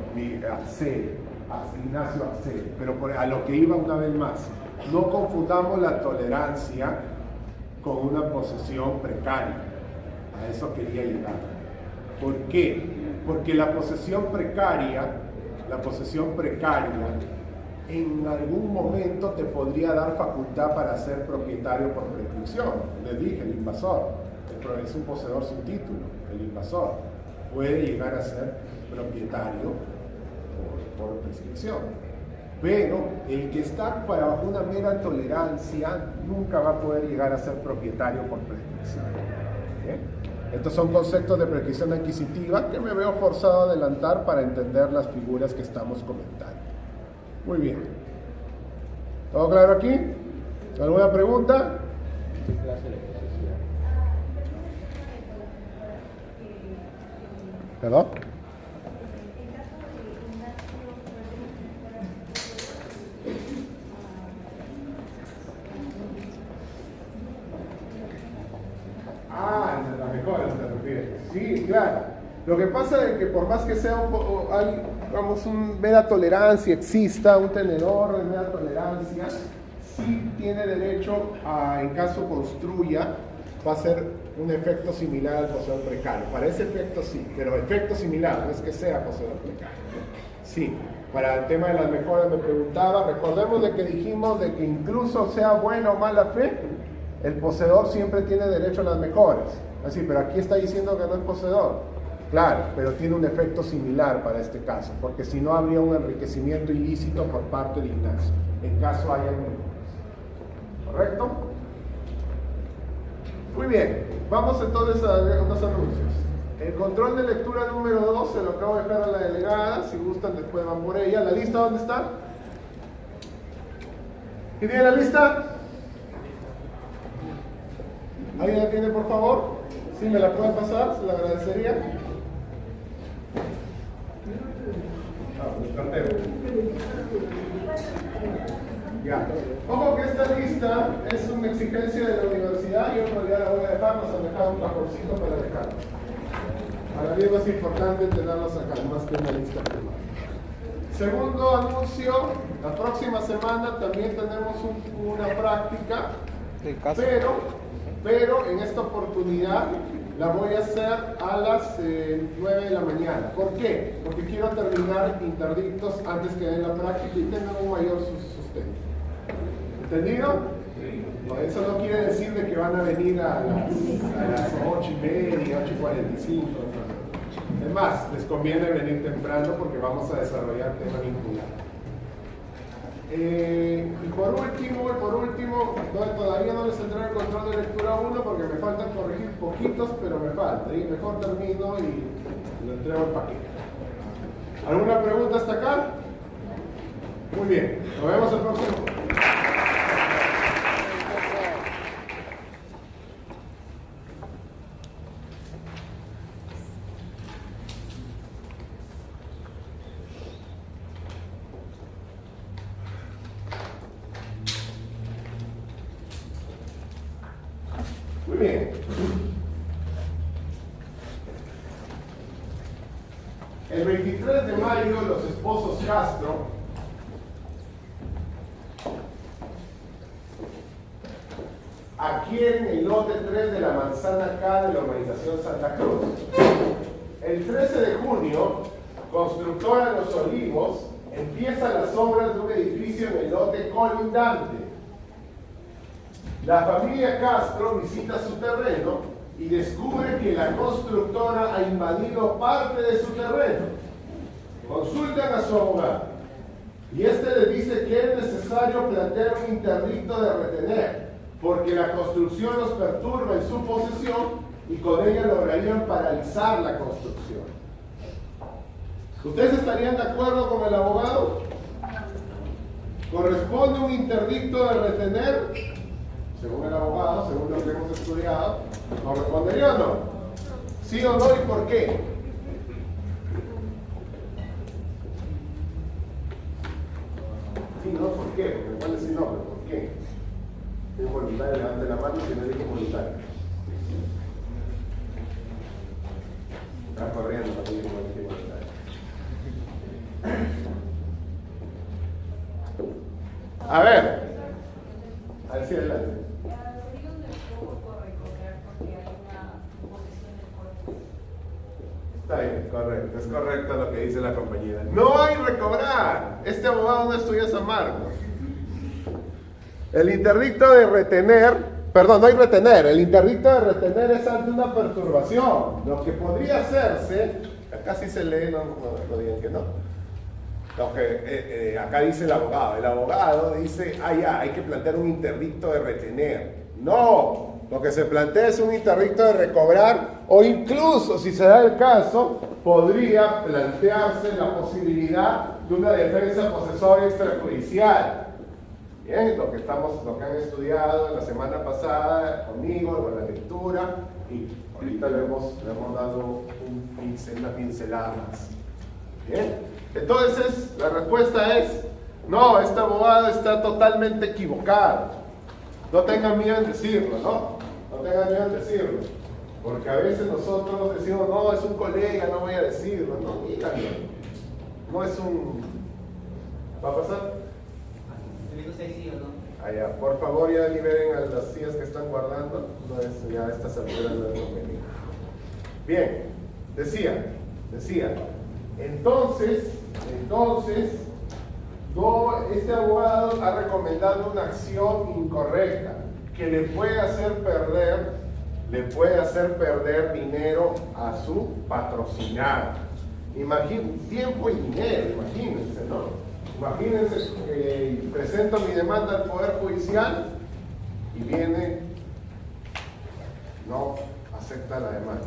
Ignacio accede, pero a lo que iba una vez más, no confundamos la tolerancia con una posesión precaria. A eso quería llegar. ¿Por qué? Porque la posesión precaria en algún momento te podría dar facultad para ser propietario por prescripción. Les dije, el invasor es un poseedor sin título. El invasor puede llegar a ser propietario por prescripción. Pero el que está bajo una mera tolerancia nunca va a poder llegar a ser propietario por prescripción. Estos son conceptos de prescripción adquisitiva que me veo forzado a adelantar para entender las figuras que estamos comentando. Muy bien. ¿Todo claro aquí? ¿Alguna pregunta? ¿Qué clase de posesión? ¿Perdón? La mejora se refiere. Sí, Sí, claro. Lo que pasa es que por más que sea hay, digamos, mera tolerancia, exista un tenedor de mera tolerancia, sí tiene derecho a, en caso construya, va a ser un efecto similar al poseedor precario. Para ese efecto sí, pero efecto similar, no es que sea poseedor precario. Sí, para el tema de las mejoras me preguntaba, recordemos de que dijimos de que incluso sea buena o mala fe, el poseedor siempre tiene derecho a las mejoras. Así, pero aquí está diciendo que no es poseedor. Claro, pero tiene un efecto similar para este caso, porque si no habría un enriquecimiento ilícito por parte de Ignacio, en caso haya mejoras. ¿Correcto? Muy bien, vamos entonces a unos anuncios. El control de lectura número 2 se lo acabo de dejar a la delegada, si gustan después van por ella. ¿La lista dónde está? ¿Quién tiene la lista? ¿Alguien la tiene, por favor? Si me la pueden pasar, se la agradecería. Ya. Ojo que esta lista es una exigencia de la universidad, yo en realidad la voy a dejar, nos han dejado un cajoncito para dejarla. Para mí es más importante tenerlos acá, más que una lista primaria. Segundo anuncio, la próxima semana también tenemos una práctica, pero en esta oportunidad la voy a hacer a las 9 de la mañana. ¿Por qué? Porque quiero terminar interdictos antes que den la práctica y tengan un mayor sustento. ¿Entendido? No, eso no quiere decir de que van a venir a las 8:30, 8:45. Es más, les conviene venir temprano porque vamos a desarrollar temas vinculados. Y por último, todavía no les entré el control de lectura 1 porque me faltan corregir poquitos, pero me falta. Y mejor termino y lo entrego el paquete. ¿Alguna pregunta hasta acá? Muy bien, nos vemos el próximo. Muy bien. El 23 de mayo los esposos Castro adquieren el lote 3 de la manzana K de la urbanización Santa Cruz. El 13 de junio, Constructora Los Olivos empieza las obras de un edificio en el lote colindante. La familia Castro visita su terreno y descubre que la constructora ha invadido parte de su terreno. Consultan a su abogado y este les dice que es necesario plantear un interdicto de retener porque la construcción los perturba en su posesión y con ella lograrían paralizar la construcción. ¿Ustedes estarían de acuerdo con el abogado? ¿Corresponde un interdicto de retener? Según el abogado, según lo que hemos estudiado, ¿correspondería o no? ¿Sí o no y por qué? Sí, no, ¿por qué? Porque igual es sí, no, pero ¿por qué? Es voluntario, levante la mano si no dijo voluntario. Está corriendo para que diga voluntario. A ver si adelante. Está bien, correcto, es correcto lo que dice la compañera. No hay recobrar. Este abogado no estudia San Marcos. El interdicto de retener, perdón, no hay retener. El interdicto de retener es ante una perturbación. Lo que podría hacerse, acá sí se lee, no digan que no. Lo que acá dice el abogado. El abogado dice, ya, hay que plantear un interdicto de retener. No. Lo que se plantea es un interdicto de recobrar o incluso, si se da el caso, podría plantearse la posibilidad de una defensa posesoria extrajudicial. Bien, lo que han estudiado la semana pasada conmigo, con la lectura, y ahorita le hemos dado una pincelada más. Bien, entonces la respuesta es, no, este abogado está totalmente equivocado. No tengan miedo en decirlo, ¿no? No tengan miedo en decirlo. Porque a veces nosotros decimos, no, es un colega, no voy a decirlo. No, díganlo. No es un... ¿Va a pasar? Allá, por favor, ya liberen a las sillas que están guardando. No es, ya a estas alturas no es conveniente. Bien, decía, entonces, no, este abogado ha recomendado una acción incorrecta que le puede hacer perder dinero a su patrocinado. Tiempo y dinero, imagínense, ¿no? Imagínense que presento mi demanda al Poder Judicial y viene, no acepta la demanda.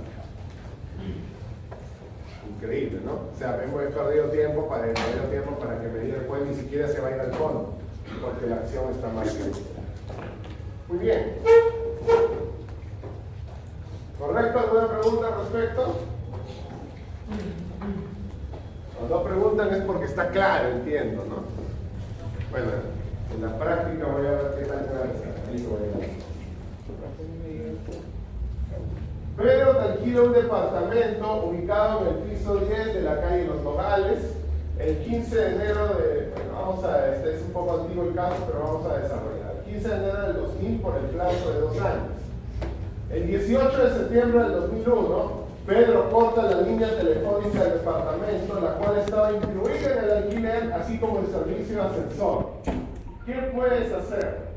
Increíble, ¿no? O sea, he perdido tiempo para que me diga el juez, ni siquiera se va a ir al fondo, porque la acción está mal hecha. Muy bien. ¿Correcto? ¿Alguna pregunta al respecto? Cuando no preguntan es porque está claro, entiendo, ¿no? Bueno, en la práctica voy a ver qué tal está. Ahí voy a ver. Pedro alquila un departamento ubicado en el piso 10 de la calle Los Nogales el 15 de enero de... Bueno, este es un poco antiguo el caso, pero vamos a desarrollar. El 15 de enero del 2000 por el plazo de 2 años. El 18 de septiembre del 2001, Pedro corta la línea telefónica del departamento, la cual estaba incluida en el alquiler, así como el servicio de ascensor. ¿Qué puedes hacer?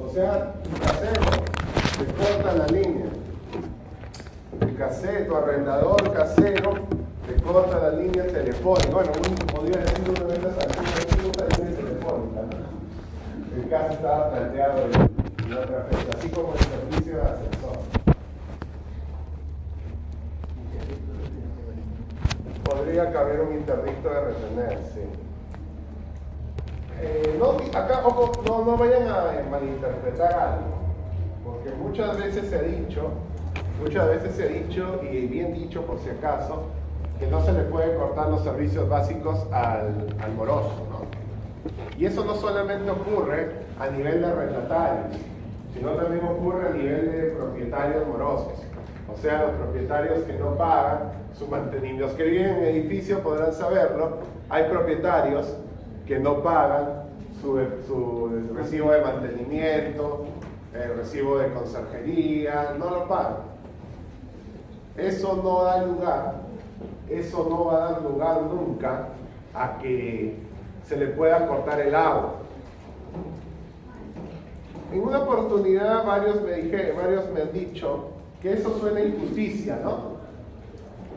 O sea, tu casero te corta la línea. El casero, tu arrendador casero, te corta la línea telefónica. Bueno, uno podría decir una vez la línea telefónica, ¿no? El caso estaba planteado en otra fecha, así como el servicio de ascensor. Podría caber un interdicto de retener, sí. Acá, ojo, no vayan a malinterpretar algo, porque muchas veces se ha dicho, y bien dicho por si acaso, que no se le puede cortar los servicios básicos al moroso, ¿no? Y eso no solamente ocurre a nivel de arrendatarios, sino también ocurre a nivel de propietarios morosos. O sea, los propietarios que no pagan su mantenimiento. Los que viven en edificio podrán saberlo. Hay propietarios que no pagan su recibo de mantenimiento, el recibo de conserjería, no lo pagan. Eso no va a dar lugar nunca a que se le pueda cortar el agua. En una oportunidad varios me han dicho que eso suena a injusticia, ¿no?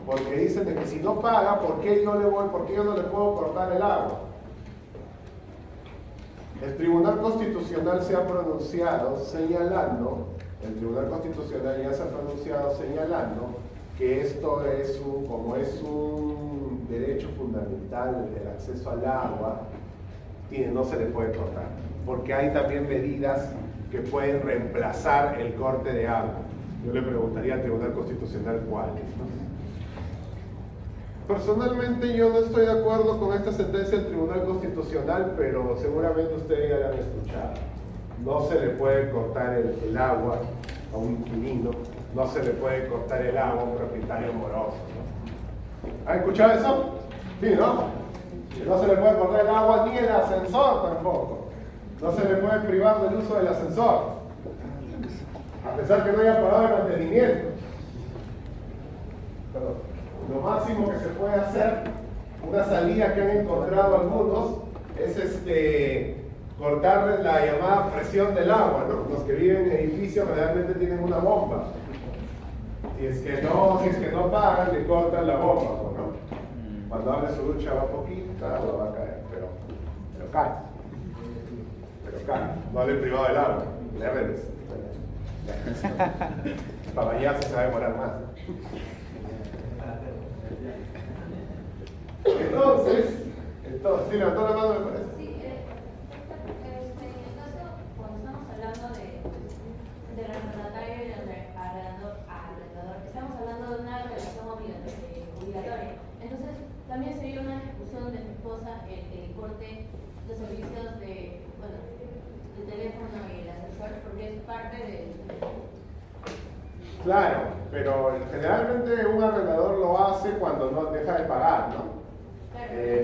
Porque dicen de que si no paga, ¿por qué yo no le puedo cortar el agua? El Tribunal Constitucional se ha pronunciado señalando, que esto como es un derecho fundamental, el acceso al agua, no se le puede cortar, porque hay también medidas que pueden reemplazar el corte de agua. Yo le preguntaría al Tribunal Constitucional cuáles, ¿no? Personalmente yo no estoy de acuerdo con esta sentencia del Tribunal Constitucional, pero seguramente ustedes ya la han escuchado. No se le puede cortar el agua a un inquilino, no se le puede cortar el agua a un propietario moroso, ¿no? ¿Han escuchado eso? Sí, ¿no? Que no se le puede cortar el agua ni el ascensor tampoco. No se le puede privar del uso del ascensor, a pesar que no haya pagado el mantenimiento. Perdón. Lo máximo que se puede hacer, una salida que han encontrado algunos, es cortarles la llamada presión del agua, ¿no? Los que viven en edificios realmente tienen una bomba. Si es que no pagan, le cortan la bomba, ¿no? Cuando abre su ducha va poquita, agua va a caer, pero cae. No le he privado el agua, le redes. Para bañarse se va a demorar más. Entonces, sí, levantó la mano, me parece. Sí, en el caso, cuando estamos hablando del arrendatario y del arrendador, estamos hablando de una relación obligatoria. Entonces, también sería una ejecución de mi esposa el corte de servicios el teléfono y el ascensor porque es parte de... Claro, pero generalmente un arrendador lo hace cuando no deja de pagar, ¿no?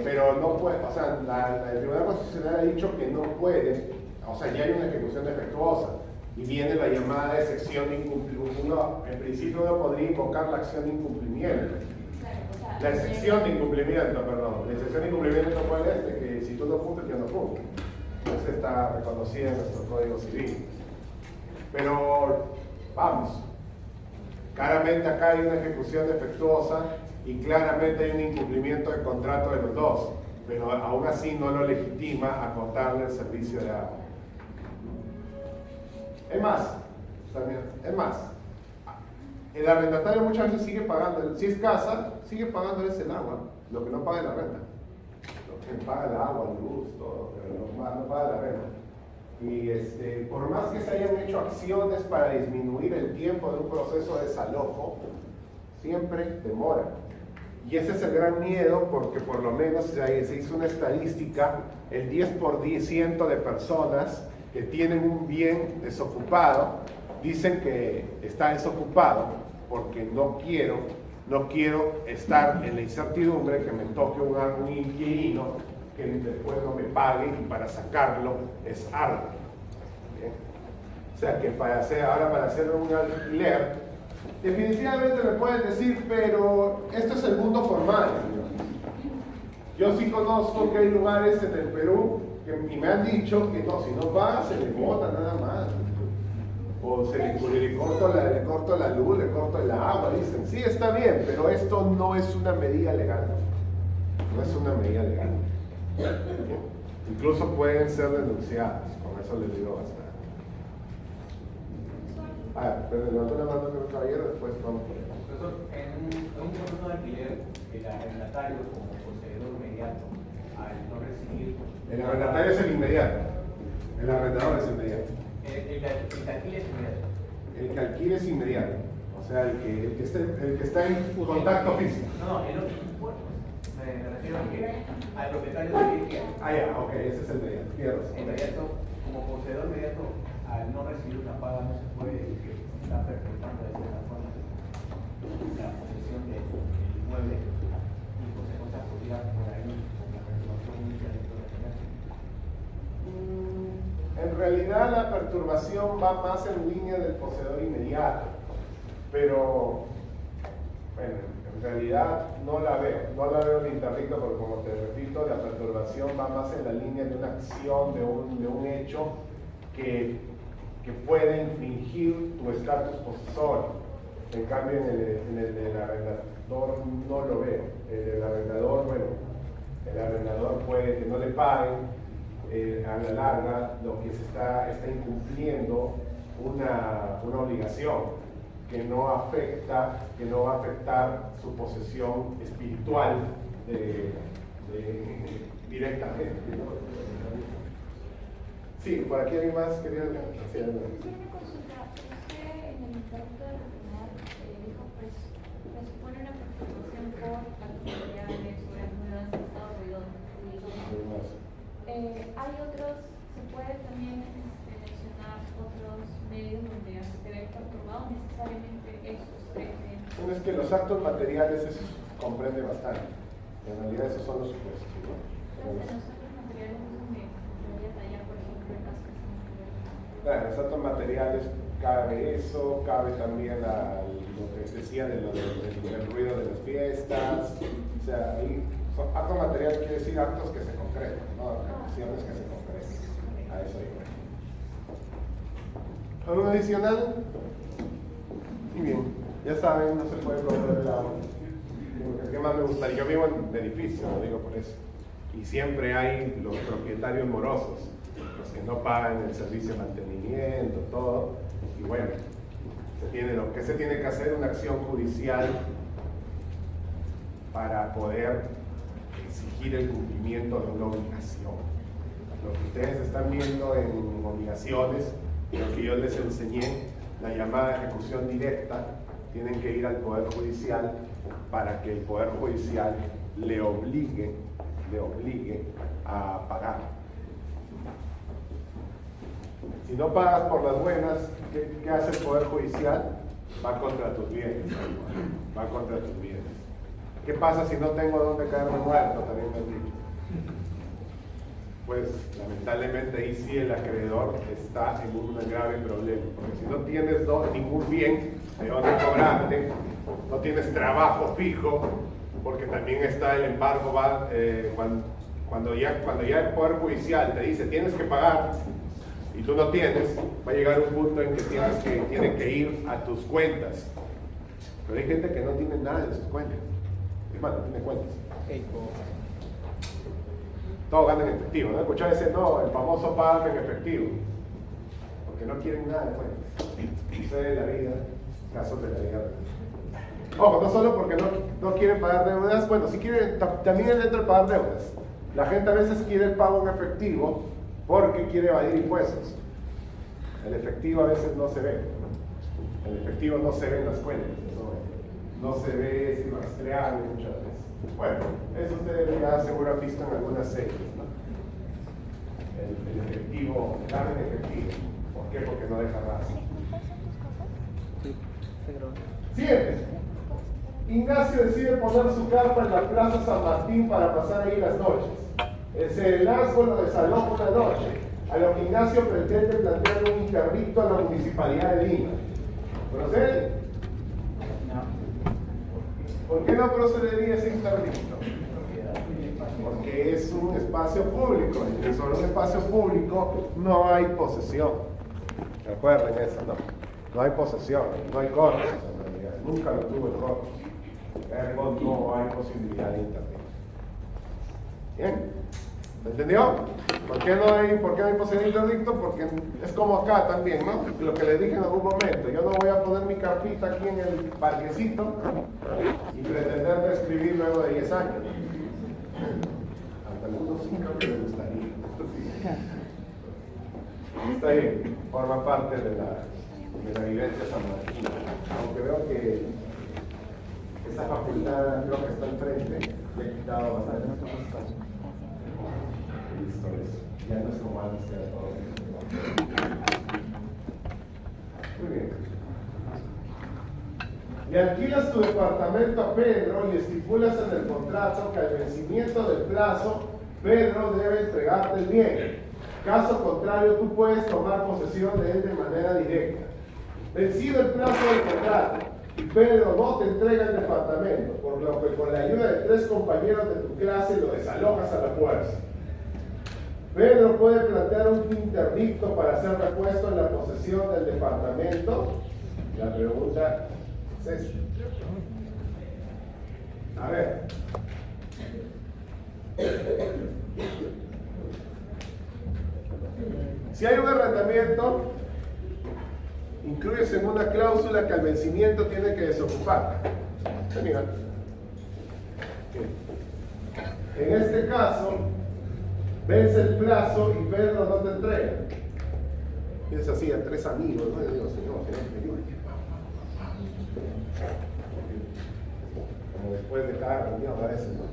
Pero no puede, o sea, el Tribunal Constitucional ha dicho que no puede, o sea, ya hay una ejecución defectuosa y viene la llamada de sección de incumplimiento. Uno, en principio uno podría invocar la acción de incumplimiento. La excepción de incumplimiento, perdón. La excepción de incumplimiento cuál es, de que si tú no cumples, yo no cumplo. Eso está reconocido en nuestro Código Civil. Pero, vamos, claramente acá hay una ejecución defectuosa y claramente hay un incumplimiento del contrato de los dos, pero aún así no lo legitima a cortarle el servicio de agua. Es más, el arrendatario muchas veces sigue pagando, si es casa, sigue pagando el agua, lo que no paga es la renta. Lo que paga el agua, la luz, todo, pero no paga la renta. Y por más que se hayan hecho acciones para disminuir el tiempo de un proceso de desalojo, siempre demora. Y ese es el gran miedo, porque por lo menos se hizo una estadística, el 10% de personas que tienen un bien desocupado, dicen que está desocupado porque no quiero estar en la incertidumbre que me toque un inquilino que después no me pague y para sacarlo es arduo. ¿Bien? O sea que para hacer un alquiler, definitivamente me pueden decir, pero esto es el mundo formal. Yo sí conozco que hay lugares en el Perú y me han dicho que no, si no paga se le bota nada más. O le corto la luz, le corto el agua, dicen, sí, está bien, pero esto no es una medida legal. No es una medida legal. Incluso pueden ser denunciados, con eso les digo bastante. Pero levantó la mano con el caballero, después vamos por eso. Profesor, en un proceso de alquiler, el arrendatario como poseedor inmediato, al no recibir... El arrendatario es el inmediato, el arrendador es inmediato. El que alquile es inmediato. El que alquile es inmediato, o sea, el que está en contacto físico. No, me refiero a que al propietario de que Ya, ok, ese es el inmediato, tierras. inmediato, como poseedor inmediato, al no recibir una paga no se puede decir que está perpetuando de cierta forma la posesión del inmueble y por consecuencia podría por ahí con la perturbación inicial dentro del comercio. En realidad la perturbación va más en línea del poseedor inmediato, pero bueno, en realidad no la veo en interdicto porque como te repito, la perturbación va más en la línea de una acción, de un hecho que puede infringir tu estatus posesorio. En cambio en el del arrendador no lo veo. El del arrendador, bueno, el arrendador puede que no le paguen, a la larga lo que se está incumpliendo una obligación que no va a afectar su posesión espiritual directamente, ¿no? Sí, por aquí hay más, quería Quisiera consultar, usted en el interrupto del tribunal dijo pues presupone una perturbación por particularidades, horas nuevas, estado ruidoso. Hay otros, se puede también mencionar otros medios donde se ve perturbado necesariamente esos tres medios. Uno es que los actos materiales eso comprende bastante. En realidad esos son los supuestos, ¿no? Los actos materiales no me voy a detallar, por ejemplo, el caso que se Claro, los actos materiales cabe eso, cabe también lo que decía del ruido de las fiestas. O sea, ahí actos materiales quiere decir actos que se concretan, ¿no? Acciones que se concretan. A eso digo. ¿Algo adicional? Muy bien, ya saben, no se puede promover el agua. ¿Qué más me gustaría? Yo vivo en edificio, lo digo por eso. Y siempre hay los propietarios morosos, los que no pagan el servicio de mantenimiento, todo. Y bueno, lo que se tiene que hacer una acción judicial para poder exigir el cumplimiento de una obligación. Lo que ustedes están viendo en obligaciones, lo que yo les enseñé, la llamada ejecución directa, tienen que ir al Poder Judicial para que el Poder Judicial le obligue a pagar. Si no pagas por las buenas, ¿qué hace el Poder Judicial? Va contra tus bienes. Va contra tus bienes. ¿Qué pasa si no tengo dónde caerme muerto? También me han dicho. Pues lamentablemente ahí sí el acreedor está en un grave problema. Porque si no tienes ningún bien de dónde cobrarte, no tienes trabajo fijo, porque también está el embargo, cuando ya el Poder Judicial te dice tienes que pagar y tú no tienes, va a llegar un punto en que tienen que ir a tus cuentas. Pero hay gente que no tiene nada de sus cuentas. Es más, no tiene cuentas. Todo gana en efectivo, ¿no? Escuchar ese no, el famoso págame en efectivo. Porque no quieren nada de cuentas. Sucede en la vida, casos de la vida. Ojo, no solo porque no quieren pagar deudas, bueno, si quieren, también dentro de pagar deudas. La gente a veces quiere el pago en efectivo porque quiere evadir impuestos. El efectivo a veces no se ve. El efectivo no se ve en las cuentas. No se ve, es irrastreable muchas veces. Bueno, eso ustedes ya seguro han visto en algunas series, ¿no? El efectivo, dame en efectivo. ¿Por qué? Porque no deja rastro. Siguiente. Ignacio decide poner su carpa en la Plaza San Martín para pasar ahí las noches. El serenazgo lo desaloja una noche, a lo que Ignacio pretende plantear un interdicto a la Municipalidad de Lima. ¿Procede? ¿Por qué no procedería ese interdicto? Porque es un espacio público, y sobre un espacio público no hay posesión. Recuerden eso, ¿no? No hay posesión, no hay cortes en realidad. Nunca lo tuvo el corte. Ergo no hay posibilidad de interdicto. Bien. ¿Me entendió? ¿Por qué no hay posibilidad de interdicto? Porque es como acá también, ¿no? Lo que les dije en algún momento. Yo no voy a poner mi carpita aquí en el parquecito y pretender escribir luego de 10 años. Hasta algunos sí creo que les gustaría. Está bien, forma parte de la vivencia sanmarquina. Aunque veo que esa facultad creo que está enfrente, le he quitado bastante. Listo, ya no es como antes, era todo. Muy bien. Le alquilas tu departamento a Pedro y estipulas en el contrato que al vencimiento del plazo, Pedro debe entregarte el bien. Caso contrario, tú puedes tomar posesión de él de manera directa. Vencido el plazo del contrato y Pedro no te entrega el departamento, por lo que con la ayuda de 3 compañeros de tu clase lo desalojas a la fuerza. Pedro puede plantear un interdicto para ser repuesto en la posesión del departamento. La pregunta es esta. A ver. Si hay un arrendamiento, incluyes en una cláusula que al vencimiento tiene que desocupar. Mira. En este caso, vence el plazo y Pedro no te entrega. Piensa así a 3 amigos, ¿no? Yo digo, señor, me ayuda. Como después de cada reunión a veces, ¿no?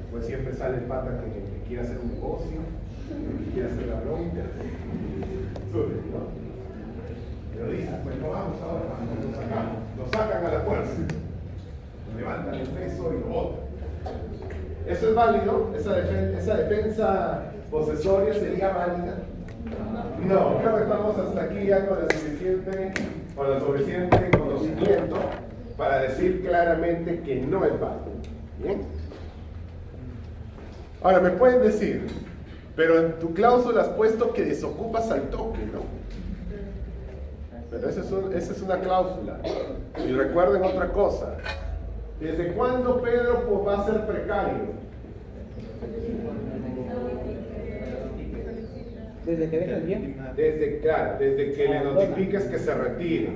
Después siempre sale el pata que quiere hacer un negocio, que quiere hacer la bronca. Sube, ¿no? Pero dice, pues no vamos ahora, lo sacan a la fuerza. Levantan el peso y lo botan. ¿Eso es válido? ¿Esa defensa posesoria sería válida? No, creo que estamos hasta aquí ya con el suficiente conocimiento para decir claramente que no es válido. ¿Bien? Ahora, me pueden decir, pero en tu cláusula has puesto que desocupas al toque, ¿no? Pero esa es una cláusula. Y recuerden otra cosa. ¿Desde cuándo Pedro va a ser precario? ¿Desde que deja el bien? Desde que le notifiques que se retire.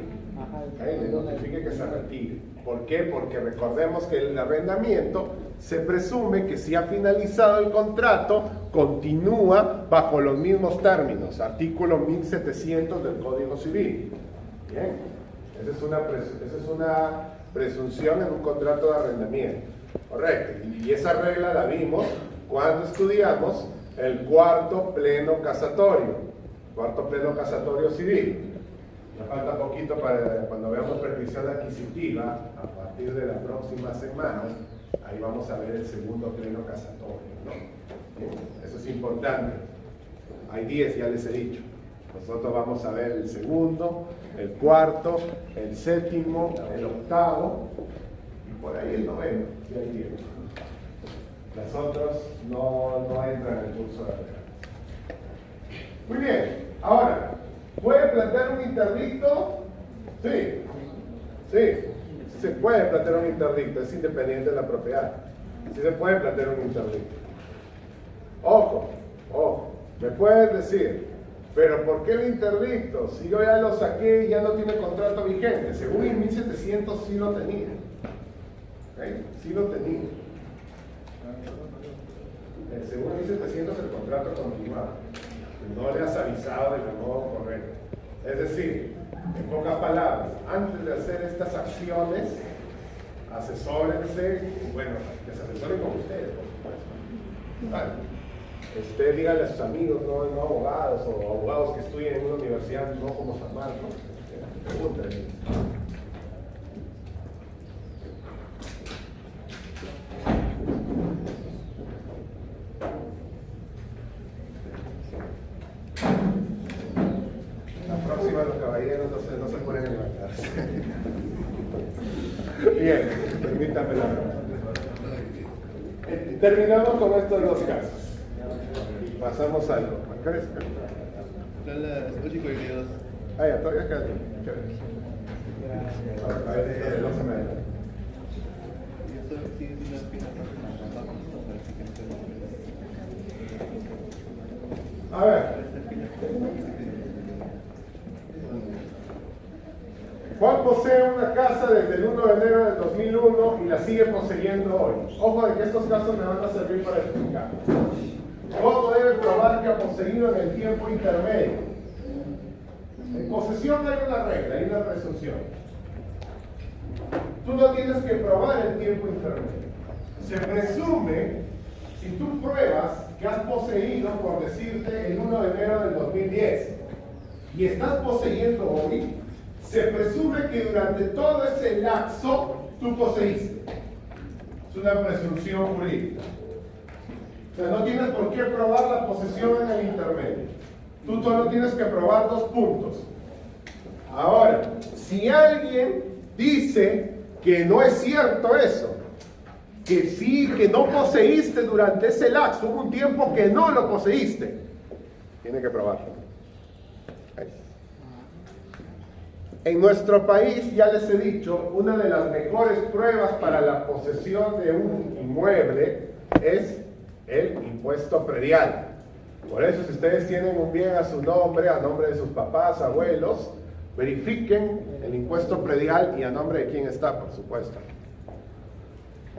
Le notifique que se retire. ¿Por qué? Porque recordemos que el arrendamiento se presume que si ha finalizado el contrato, continúa bajo los mismos términos. Artículo 1700 del Código Civil. Bien. Esa es una presunción en un contrato de arrendamiento. Correcto. Y esa regla la vimos cuando estudiamos el 4º pleno casatorio. cuarto pleno casatorio civil. Me falta poquito para cuando veamos prescripción adquisitiva, a partir de la próxima semana, ahí vamos a ver el segundo pleno casatorio, ¿no? Bien, eso es importante. Hay 10, ya les he dicho. Nosotros vamos a ver el segundo, el cuarto, el séptimo, el octavo y por ahí el noveno, si hay tiempo. Las otras no entran en el curso de reglas. Muy bien, ahora, ¿puede plantear un interdicto? Sí, se puede plantear un interdicto, es independiente de la propiedad. Sí se puede plantear un interdicto. Ojo, me pueden decir, pero ¿por qué el interdicto? Si yo ya lo saqué y ya no tiene contrato vigente. Según el 1700 sí lo tenía. ¿Okay? Sí lo tenía. Según el 1700 el contrato continuaba. No le has avisado del modo correcto. Es decir, en pocas palabras, antes de hacer estas acciones, asesórense, bueno, que se asesoren con ustedes, por supuesto. ¿Vale? Díganle a sus amigos, no abogados o abogados que estudien en una universidad, no como San Marcos, pregúntenle. La próxima los caballeros no se ponen en levantarse. Bien, permítanme la verdad. Terminamos con estos dos casos. Pasamos a algo. ¿Crezca? Ah, ya, todavía queda tiempo. A ver, no se me adelante. A ver. Juan posee una casa desde el 1 de enero del 2001 y la sigue poseyendo hoy. Ojo de que estos casos me van a servir para explicar. ¿Cómo debe probar que ha poseído en el tiempo intermedio? En posesión hay una regla, hay una presunción. Tú no tienes que probar el tiempo intermedio. Se presume, si tú pruebas que has poseído, por decirte, el 1 de enero del 2010 y estás poseyendo hoy, se presume que durante todo ese lapso tú poseíste. Es una presunción jurídica. O sea, no tienes por qué probar la posesión en el intermedio. Tú solo tienes que probar 2 puntos. Ahora, si alguien dice que no es cierto eso, que sí, que no poseíste durante ese lapso, hubo un tiempo que no lo poseíste, tiene que probarlo. En nuestro país, ya les he dicho, una de las mejores pruebas para la posesión de un inmueble es el impuesto predial. Por eso, si ustedes tienen un bien a su nombre, a nombre de sus papás, abuelos, verifiquen el impuesto predial y a nombre de quién está, por supuesto.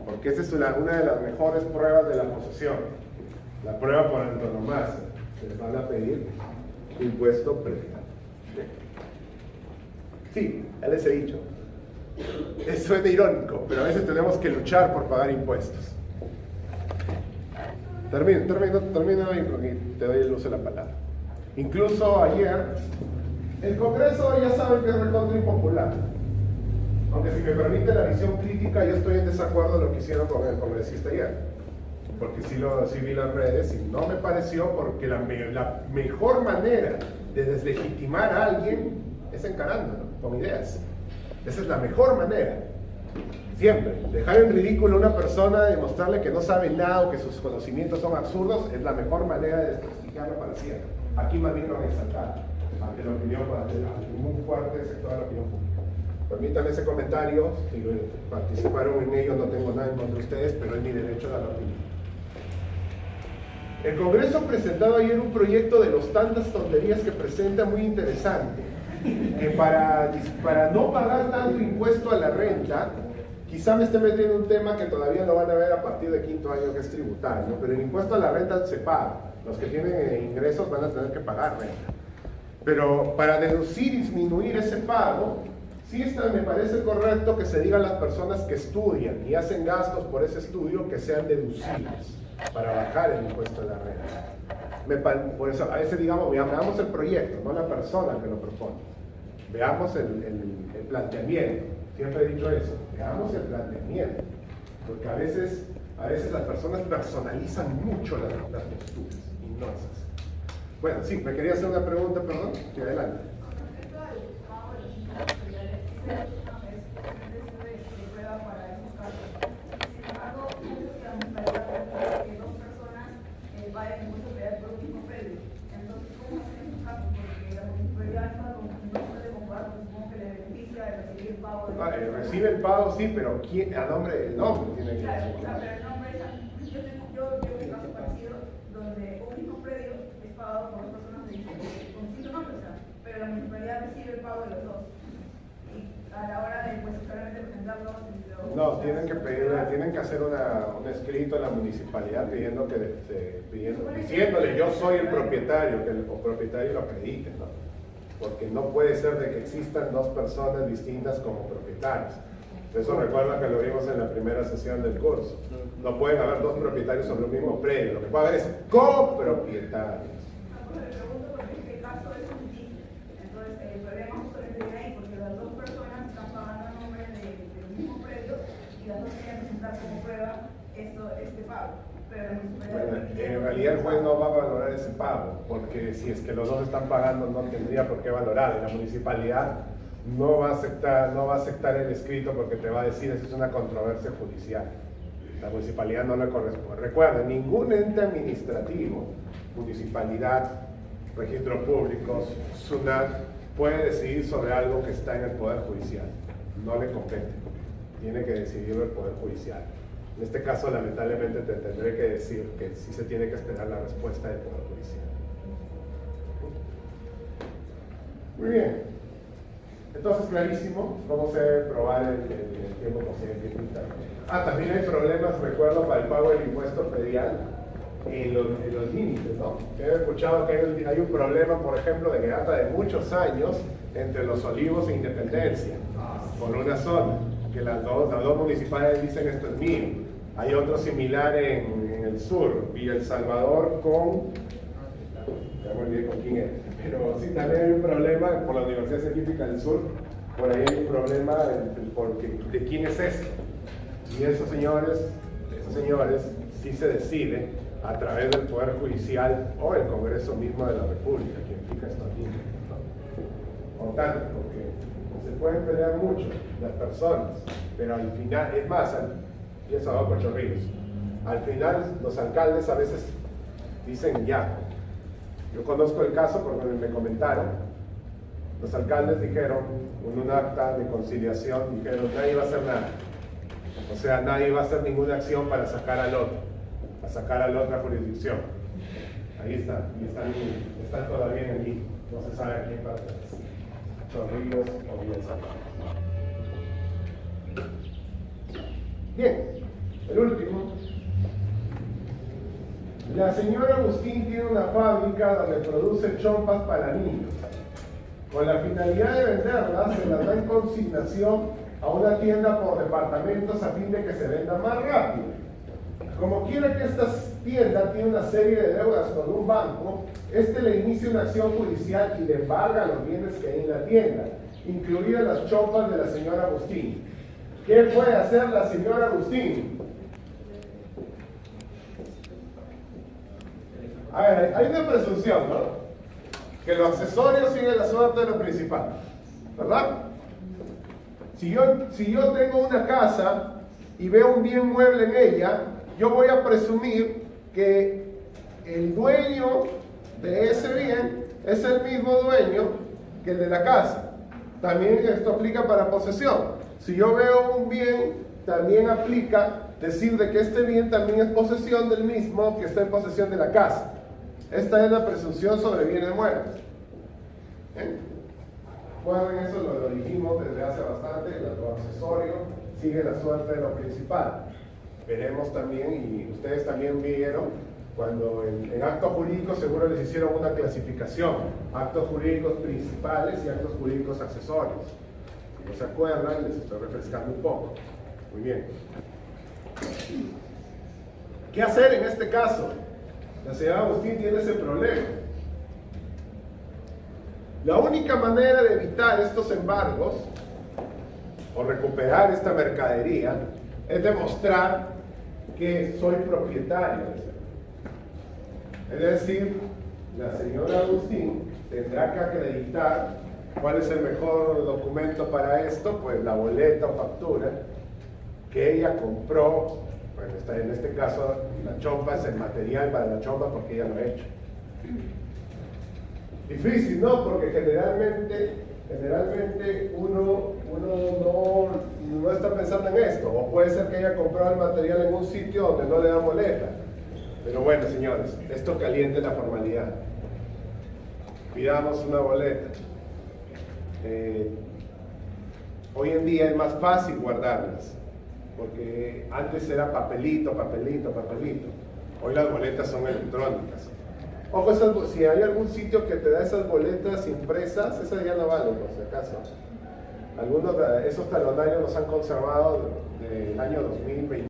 Porque esa es una de las mejores pruebas de la posesión. La prueba por antonomasia. Se les van a pedir impuesto predial. Sí, ya les he dicho. Eso suena irónico, pero a veces tenemos que luchar por pagar impuestos. Termino y te doy el uso de la palabra. Incluso ayer, el Congreso ya sabe que es recontra impopular. Aunque si me permite la visión crítica, yo estoy en desacuerdo de lo que hicieron con el congresista ayer. Porque sí vi las redes y no me pareció, porque la mejor manera de deslegitimar a alguien es encarándolo con ideas. Esa es la mejor manera. Siempre. Dejar en ridículo a una persona, demostrarle que no sabe nada o que sus conocimientos son absurdos, es la mejor manera de desprestigiarlo para siempre. Aquí más bien lo han exaltado ante la opinión, ante un fuerte sector de la opinión pública. Permítanme ese comentario, si participaron en ello, no tengo nada en contra de ustedes, pero es mi derecho a dar la opinión. El Congreso ha presentado ayer un proyecto de los tantas tonterías que presenta muy interesante, que para no pagar tanto impuesto a la renta, quizá me esté metiendo un tema que todavía lo van a ver a partir del 5º año, que es tributario, pero el impuesto a la renta se paga. Los que tienen ingresos van a tener que pagar renta. Pero para deducir y disminuir ese pago, sí me parece correcto que se diga a las personas que estudian y hacen gastos por ese estudio que sean deducibles. para bajar el impuesto de la renta. Por eso, a veces digamos, veamos el proyecto, no la persona que lo propone. Veamos el planteamiento. Siempre he dicho eso, veamos el planteamiento. Porque a veces las personas personalizan mucho las posturas y no es así. Bueno, sí, me quería hacer una pregunta, perdón, y adelante. Recibe el pago, sí, pero ¿quién? A nombre del nombre tiene que claro, pero el nombre es, yo tengo un caso parecido donde un mismo predio es pagado por dos personas con distintos nombres, pero la municipalidad recibe el pago de los dos. Y a la hora de, pues, claramente presentarlo... No, tienen que hacer un escrito a la municipalidad diciéndole yo soy el propietario, que el propietario lo acredite, ¿no? Porque no puede ser de que existan dos personas distintas como propietarios. Eso recuerda que lo vimos en la primera sesión del curso. No pueden haber dos propietarios sobre un mismo predio, lo que puede haber es copropietarios. Le pregunto porque este caso es un litigio. Entonces, el problema justamente viene ahí, porque las dos personas están pagando a nombre del mismo predio y las dos quieren presentar como prueba este pago. Bueno, en realidad el juez no va a valorar ese pago, porque si es que los dos están pagando no tendría por qué valorar. Y la municipalidad no va a aceptar el escrito porque te va a decir eso es una controversia judicial. La municipalidad no le corresponde. Recuerda, ningún ente administrativo, municipalidad, registro público, SUNAT, puede decidir sobre algo que está en el Poder Judicial. No le compete. Tiene que decidirlo el Poder Judicial. En este caso, lamentablemente, te tendré que decir que sí se tiene que esperar la respuesta del Poder Judicial. Muy bien. Entonces, clarísimo cómo se debe probar el tiempo posible. También hay problemas, recuerdo, para el pago del impuesto predial en los límites, ¿no? He escuchado que hay un problema, por ejemplo, de que data de muchos años entre Los Olivos e Independencia, por una zona, que las dos municipalidades dicen esto es mío. Hay otro similar en el sur, Villa El Salvador con... Ya me olvidé con quién es. Pero sí, también hay un problema por la Universidad Científica del Sur, por ahí hay un problema de quién es esto. Y esos señores sí se decide a través del Poder Judicial o el Congreso mismo de la República, quien fija estos límites, ¿no? Por tanto, porque se pueden pelear mucho las personas, pero al final, es más, y eso va por chorrillos, al final los alcaldes a veces dicen ya. Yo conozco el caso porque me comentaron, los alcaldes dijeron, en un acta de conciliación, dijeron nadie va a hacer nada. O sea, nadie va a hacer ninguna acción para sacar al otro, a sacar a la otra jurisdicción. Ahí están, y están todavía en el libro, no se sabe a quién pertenece. Chorrillos o bien Salvador. Bien, el último. La señora Agustín tiene una fábrica donde produce chompas para niños. Con la finalidad de venderlas, se las da en consignación a una tienda por departamentos a fin de que se venda más rápido. Como quiera que esta tienda tiene una serie de deudas con un banco, este le inicia una acción judicial y le embarga los bienes que hay en la tienda, incluidas las chompas de la señora Agustín. ¿Qué puede hacer la señora Agustín? A ver, hay una presunción, ¿no? Que lo accesorio sigue la suerte de lo principal, ¿verdad? Si yo tengo una casa y veo un bien mueble en ella, yo voy a presumir que el dueño de ese bien es el mismo dueño que el de la casa. También esto aplica para posesión. Si yo veo un bien, también aplica decir de que este bien también es posesión del mismo que está en posesión de la casa. Esta es la presunción sobre bienes muebles. Recuerden, eso lo dijimos desde hace bastante, lo accesorio sigue la suerte de lo principal. Veremos también, y ustedes también vieron, cuando en actos jurídicos seguro les hicieron una clasificación, actos jurídicos principales y actos jurídicos accesorios. Si no se acuerdan, les estoy refrescando un poco. Muy bien. ¿Qué hacer en este caso? La señora Agustín tiene ese problema. La única manera de evitar estos embargos o recuperar esta mercadería es demostrar que soy propietario. Es decir, la señora Agustín tendrá que acreditar cuál es el mejor documento para esto, pues la boleta o factura que ella compró. Bueno, en este caso la chompa es el material para la chompa porque ella lo ha hecho. Difícil, ¿no? Porque generalmente uno no está pensando en esto, o puede ser que haya comprado el material en un sitio donde no le da boleta. Pero bueno, señores, esto caliente la formalidad. Pidamos una boleta. Hoy en día es más fácil guardarlas, porque antes era papelito. Hoy las boletas son electrónicas. Ojo, si hay algún sitio que te da esas boletas impresas, esas ya no valen, por si acaso. Algunos de esos talonarios los han conservado del año 2020.